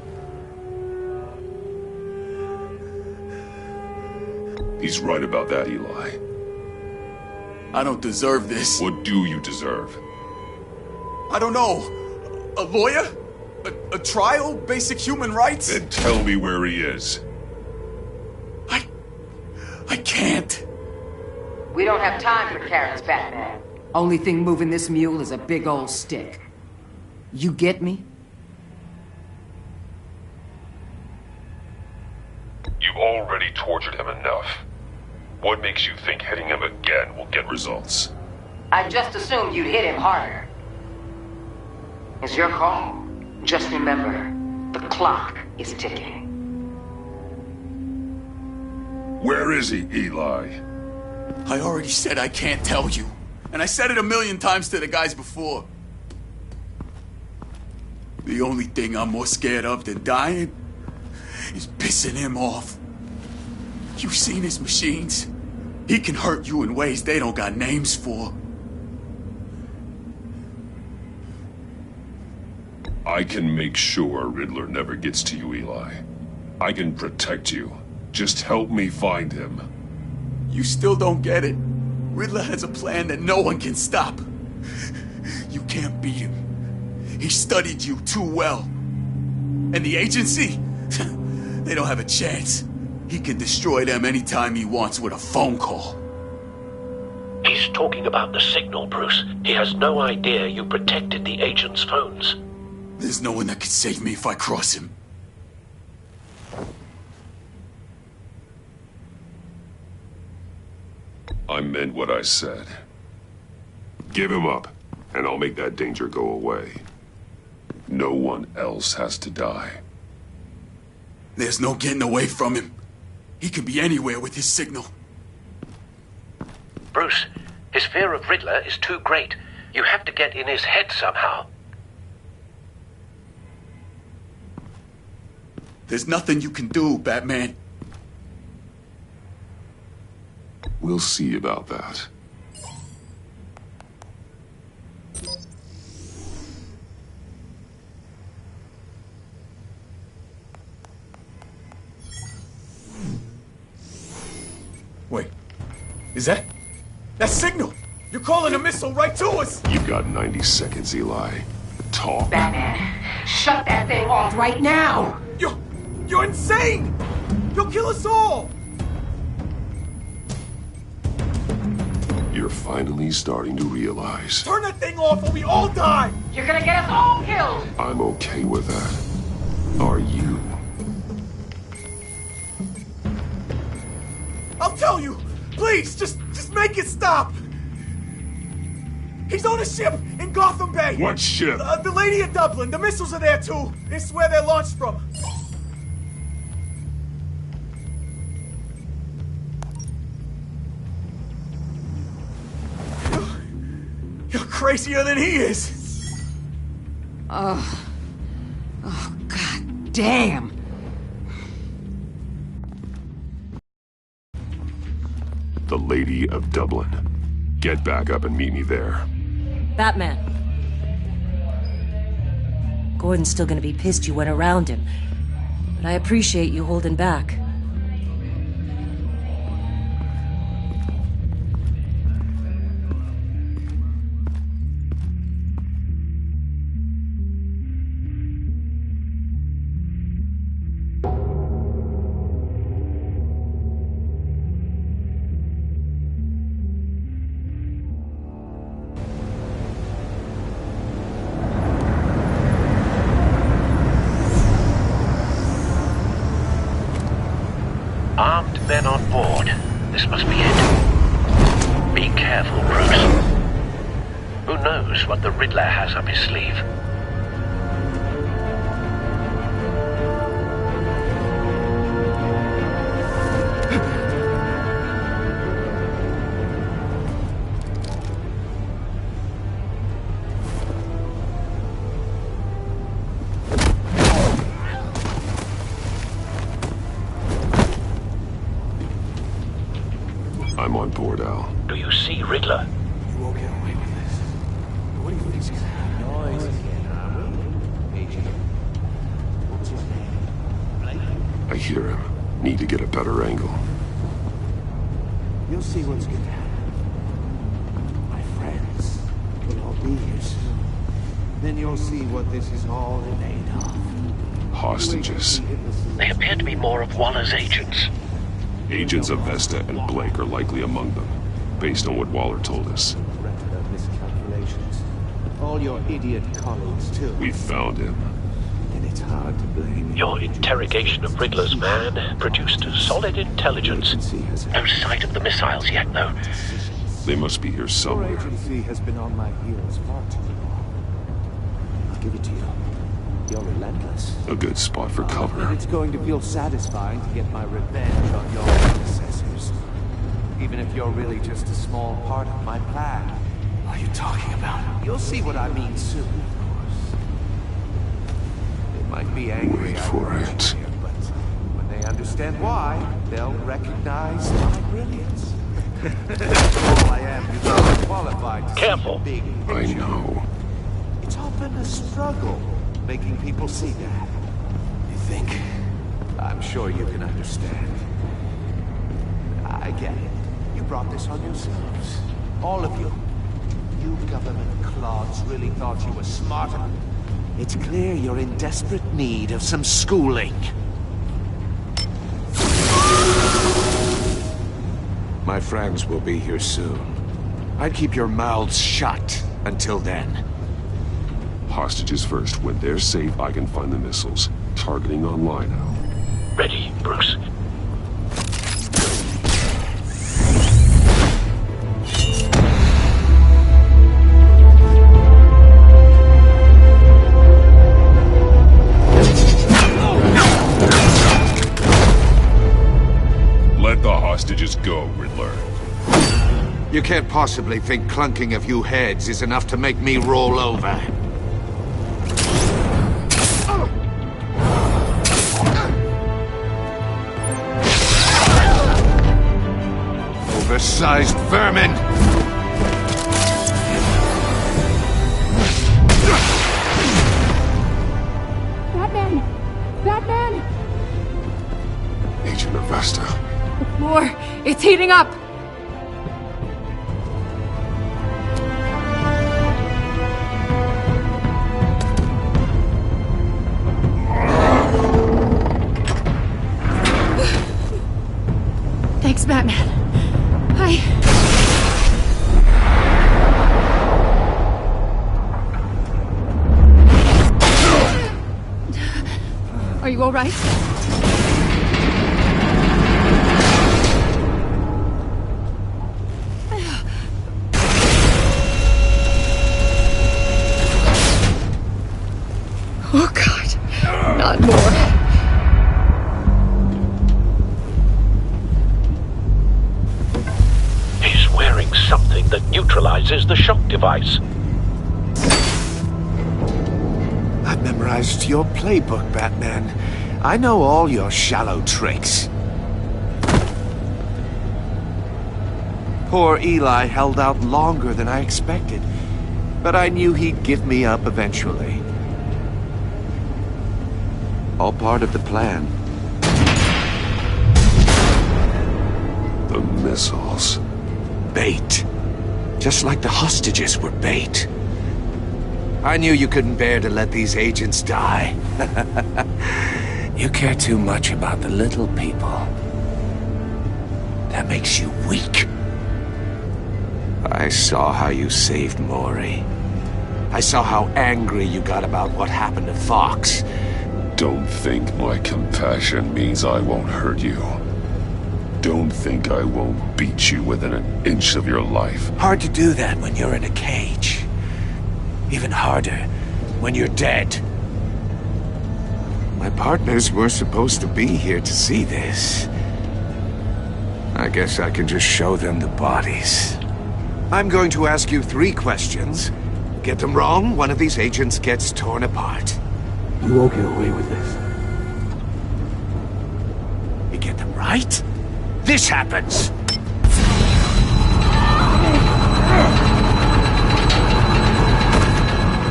He's right about that, Eli. I don't deserve this. What do you deserve? I don't know. A lawyer? A trial? Basic human rights? Then tell me where he is. I can't. We don't have time for carrots, Batman. Only thing moving this mule is a big old stick. You get me? You've already tortured him enough. What makes you think hitting him again will get results? I just assumed you'd hit him harder. It's your call. Just remember, the clock is ticking. Where is he, Eli? I already said I can't tell you. And I said it 1,000,000 times to the guys before. The only thing I'm more scared of than dying is pissing him off. You've seen his machines. He can hurt you in ways they don't got names for. I can make sure Riddler never gets to you, Eli. I can protect you. Just help me find him. You still don't get it. Riddler has a plan that no one can stop. You can't beat him. He studied you too well. And the agency? They don't have a chance. He can destroy them anytime he wants with a phone call. He's talking about the signal, Bruce. He has no idea you protected the agent's phones. There's no one that can save me if I cross him. I meant what I said. Give him up, and I'll make that danger go away. No one else has to die. There's no getting away from him. He could be anywhere with his signal. Bruce, his fear of Riddler is too great. You have to get in his head somehow. There's nothing you can do, Batman. We'll see about that. Wait. Is that signal? You're calling a missile right to us! You've got 90 seconds, Eli. Talk. Batman, shut that thing off right now! You're insane! You'll kill us all! You're finally starting to realize. Turn that thing off or we all die! You're gonna get us all killed! I'm okay with that. Are you? I'll tell you! Please, just make it stop! He's on a ship in Gotham Bay! What ship? The Lady of Dublin. The missiles are there too. It's where they're launched from. You're crazier than he is! Oh, God damn! The Lady of Dublin. Get back up and meet me there. Batman. Gordon's still gonna be pissed you went around him, but I appreciate you holding back. Armed men on board. This must be it. Be careful, Bruce. Who knows what the Riddler has up his sleeve? I'm on board, Al. Do you see Riddler? You won't get away with this. What do you think's gonna happen? Noise again, are we? Agent. What's his name? I hear him. Need to get a better angle. You'll see what's going to happen. My friends will all be here soon. Then you'll see what this is all made of. Hostages. They appear to be more of Waller's agents. Agents of Vesta and Blake are likely among them, based on what Waller told us. Miscalculations. All your idiot colleagues, too. We found him. And it's hard to blame. Your interrogation of Riddler's man produced solid intelligence. No sight of the missiles yet, though. They must be here Your somewhere. agency has been on my heels far too long. I'll give it to you. You're relentless. A good spot for cover. And it's going to feel satisfying to get my revenge on your predecessors. Even if you're really just a small part of my plan. What are you talking about? You'll see what I mean soon, of course. They might be angry. Wait for it. Here, but when they understand why, they'll recognize my brilliance. All I am, you're not qualified to Careful. see the big I picture. know. It's often a struggle, making people see that. You think? I'm sure you can understand. I get it. You brought this on yourselves. All of you. You government clods really thought you were smarter. It's clear you're in desperate need of some schooling. My friends will be here soon. I'd keep your mouths shut until then. Hostages first. When they're safe, I can find the missiles. Targeting online now. Ready, Bruce. Let the hostages go, Riddler. You can't possibly think clunking a few heads is enough to make me roll over. Oversized vermin! Batman! Batman! Agent Avesta. The floor, it's heating up! Thanks, Batman. Are you all right? Oh, God. Not more. He's wearing something that neutralizes the shock device. I've memorized your playbook, Batman. I know all your shallow tricks. Poor Eli held out longer than I expected, but I knew he'd give me up eventually. All part of the plan. The missiles. Bait. Just like the hostages were bait. I knew you couldn't bear to let these agents die. You care too much about the little people. That makes you weak. I saw how you saved Maury. I saw how angry you got about what happened to Fox. Don't think my compassion means I won't hurt you. Don't think I won't beat you within an inch of your life. Hard to do that when you're in a cage. Even harder when you're dead. My partners were supposed to be here to see this. I guess I can just show them the bodies. I'm going to ask you 3 questions. Get them wrong, one of these agents gets torn apart. You won't get away with this. You get them right, this happens.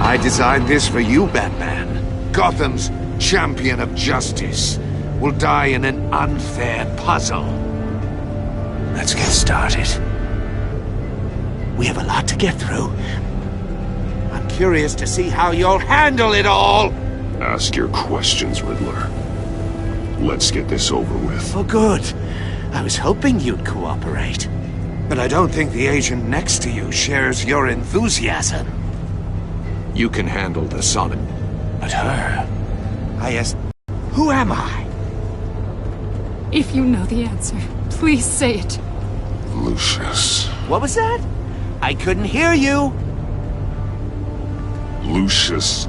I designed this for you, Batman. Gotham's champion of justice will die in an unfair puzzle. Let's get started. We have a lot to get through. I'm curious to see how you'll handle it all. Ask your questions, Riddler. Let's get this over with. Oh, good. I was hoping you'd cooperate. But I don't think the agent next to you shares your enthusiasm. You can handle the Sonic. But her... I asked... Who am I? If you know the answer, please say it. Lucius. What was that? I couldn't hear you. Lucius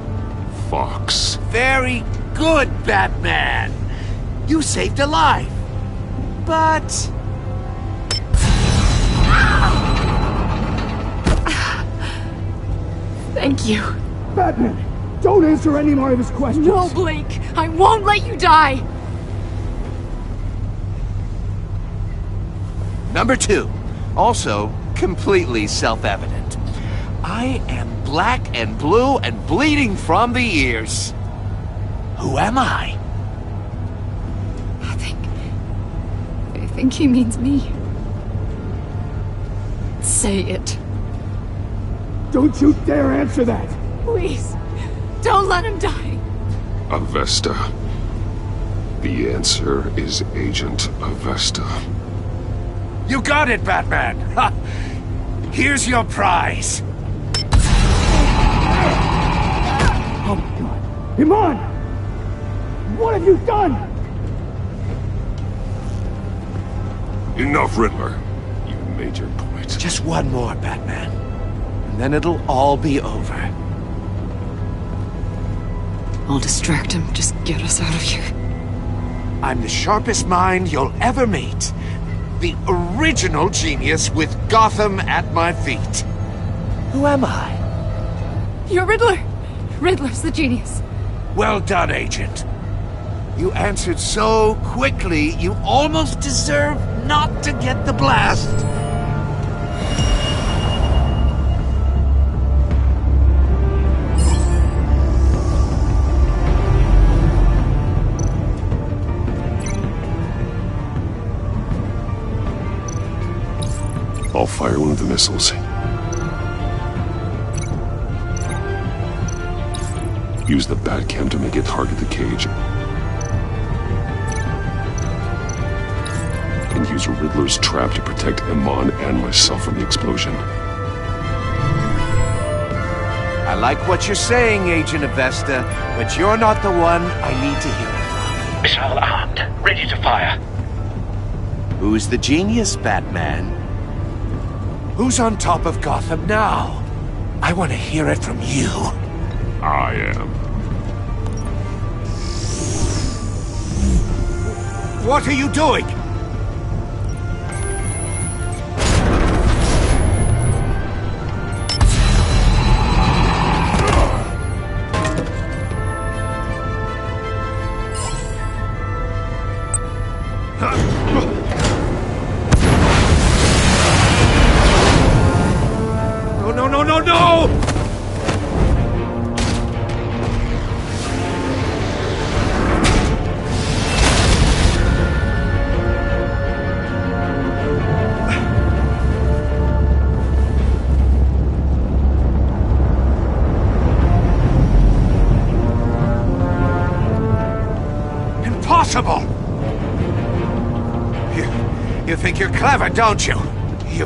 Fox. Very good, Batman. You saved a life. But... Thank you. Batman, don't answer any more of his questions. No, Blake. I won't let you die. Number 2. Also, completely self-evident. I am black and blue and bleeding from the ears. Who am I? I think he means me. Say it. Don't you dare answer that! Please, don't let him die. Avesta. The answer is Agent Avesta. You got it, Batman! Ha! Here's your prize. Oh my god. Iman! What have you done? Enough, Riddler. You made your point. Just one more, Batman. And then it'll all be over. I'll distract him. Just get us out of here. I'm the sharpest mind you'll ever meet. The original genius with Gotham at my feet. Who am I? You're Riddler. Riddler's the genius. Well done, Agent. You answered so quickly, you almost deserve not to get the blast. I'll fire one of the missiles. Use the Batcam to make it target the cage. And use Riddler's trap to protect Iman and myself from the explosion. I like what you're saying, Agent Avesta, but you're not the one I need to hear it from. Missile armed, ready to fire. Who's the genius, Batman? Who's on top of Gotham now? I want to hear it from you. I am. What are you doing? No! Impossible! You think you're clever, don't you? You...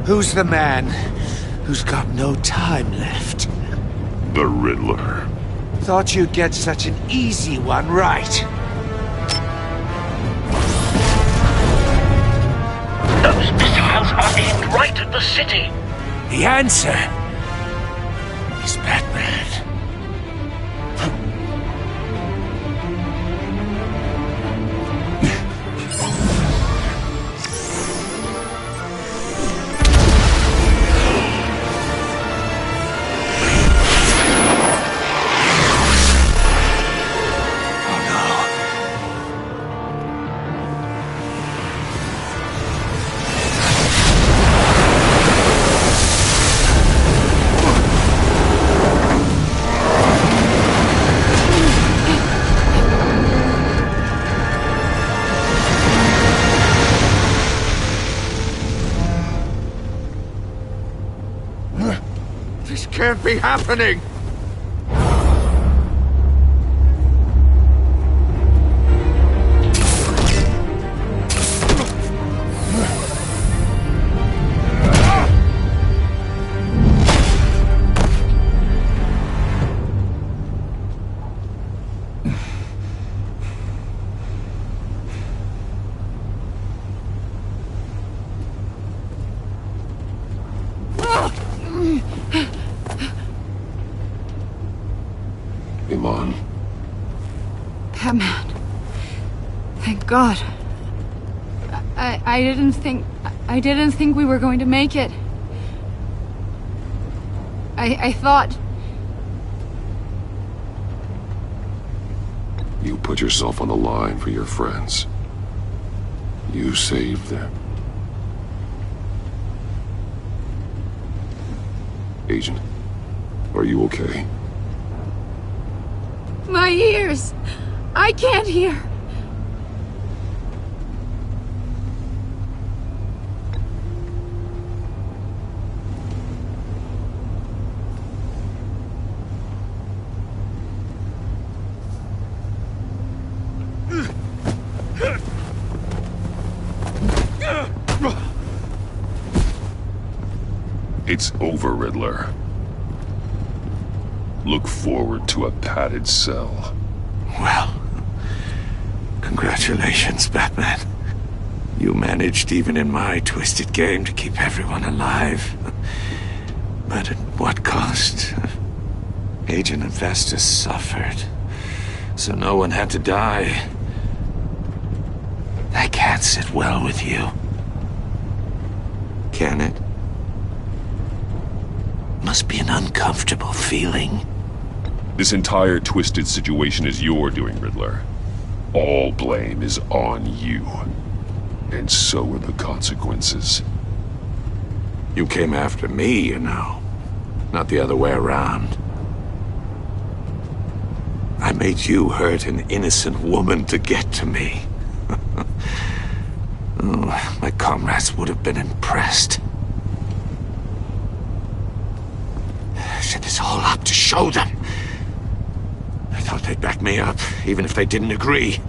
Who's the man who's got no time left? The Riddler. Thought you'd get such an easy one right. Those missiles are aimed right at the city. The answer is Batman. This can't be happening! Iman. Batman. Thank God. I didn't think we were going to make it. I thought... You put yourself on the line for your friends. You saved them. Agent, Are you okay? My ears! I can't hear! It's over, Riddler. Look forward to a padded cell. Well, congratulations, Batman. You managed, even in my twisted game, to keep everyone alive. But at what cost? Agent Infestus suffered, so no one had to die. That can't sit well with you. Can it? Must be an uncomfortable feeling. This entire twisted situation is your doing, Riddler. All blame is on you. And so are the consequences. You came after me, you know. Not the other way around. I made you hurt an innocent woman to get to me. Oh, my comrades would have been impressed. Set this all up to show them. I thought they'd back me up, even if they didn't agree.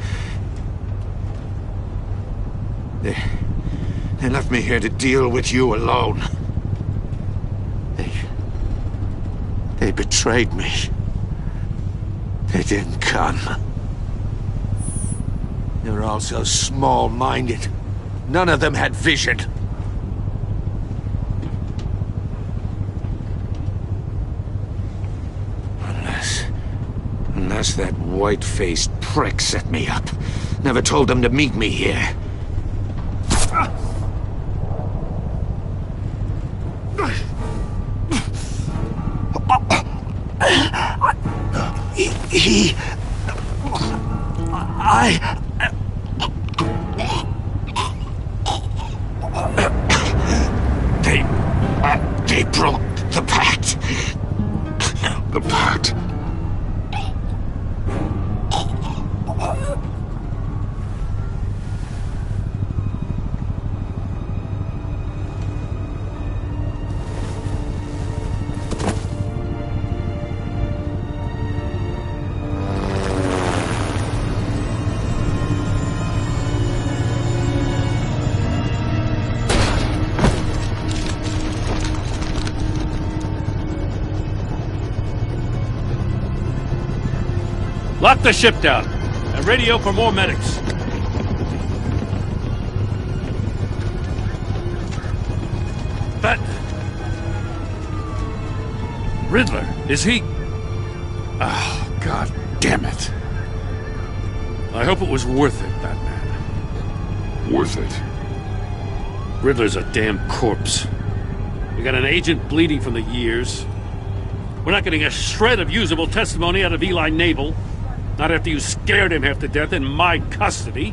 They left me here to deal with you alone. They betrayed me. They didn't come. They were all so small-minded. None of them had vision. Unless that white-faced prick set me up. Never told them to meet me here. They broke the pact. The pact? Lock the ship down and radio for more medics. But Riddler, is he? Oh, God damn it. I hope it was worth it, Batman. Worth it? Riddler's a damn corpse. We got an agent bleeding from the years. We're not getting a shred of usable testimony out of Eli Naval. Not after you scared him half to death in my custody.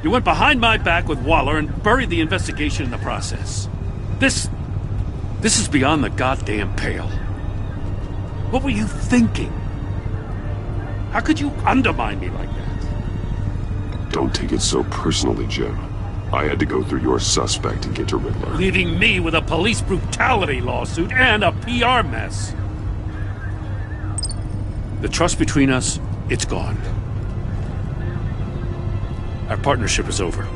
You went behind my back with Waller and buried the investigation in the process. This is beyond the goddamn pale. What were you thinking? How could you undermine me like that? Don't take it so personally, Jim. I had to go through your suspect to get to Riddler. Leaving me with a police brutality lawsuit and a PR mess. The trust between us, it's gone. Our partnership is over.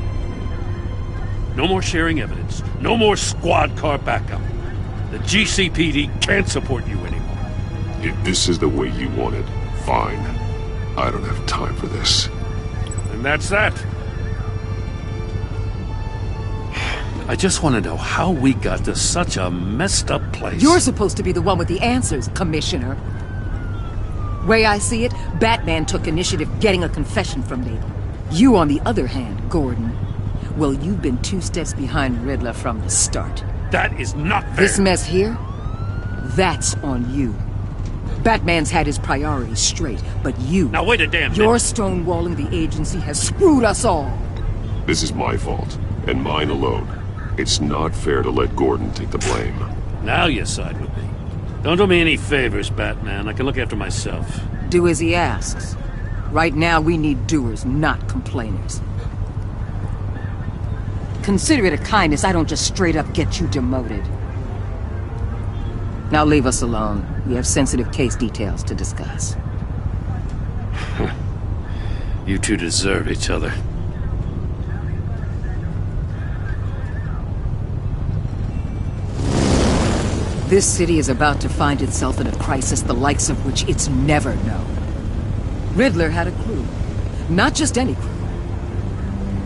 No more sharing evidence. No more squad car backup. The GCPD can't support you anymore. If this is the way you want it, fine. I don't have time for this. And that's that. I just want to know how we got to such a messed up place. You're supposed to be the one with the answers, Commissioner. Way I see it, Batman took initiative getting a confession from Naval. You, on the other hand, Gordon, well, you've been 2 steps behind Riddler from the start. That is not fair. This mess here, that's on you. Batman's had his priorities straight, but you... Now wait a damn minute. Your stonewalling the agency has screwed us all. This is my fault, and mine alone. It's not fair to let Gordon take the blame. Now you side with me. Don't do me any favors, Batman. I can look after myself. Do as he asks. Right now, we need doers, not complainers. Consider it a kindness I don't just straight up get you demoted. Now leave us alone. We have sensitive case details to discuss. You two deserve each other. This city is about to find itself in a crisis the likes of which it's never known. Riddler had a crew. Not just any crew.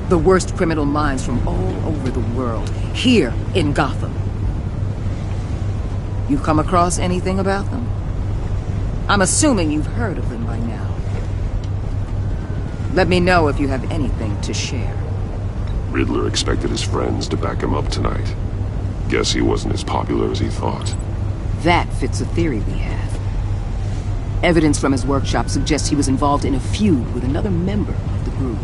The worst criminal minds from all over the world, here in Gotham. You come across anything about them? I'm assuming you've heard of them by now. Let me know if you have anything to share. Riddler expected his friends to back him up tonight. Guess he wasn't as popular as he thought. That fits a theory we have. Evidence from his workshop suggests he was involved in a feud with another member of the group.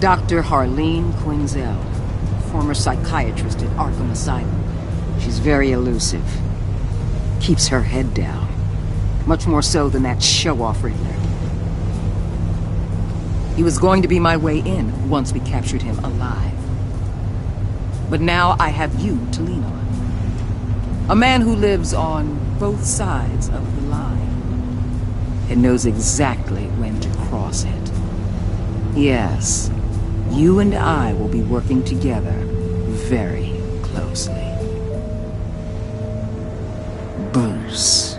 Dr. Harleen Quinzel, former psychiatrist at Arkham Asylum. She's very elusive. Keeps her head down. Much more so than that show-off Riddler. He was going to be my way in once we captured him alive. But now I have you to lean on. A man who lives on both sides of the line and knows exactly when to cross it. Yes, you and I will be working together very closely. Bruce.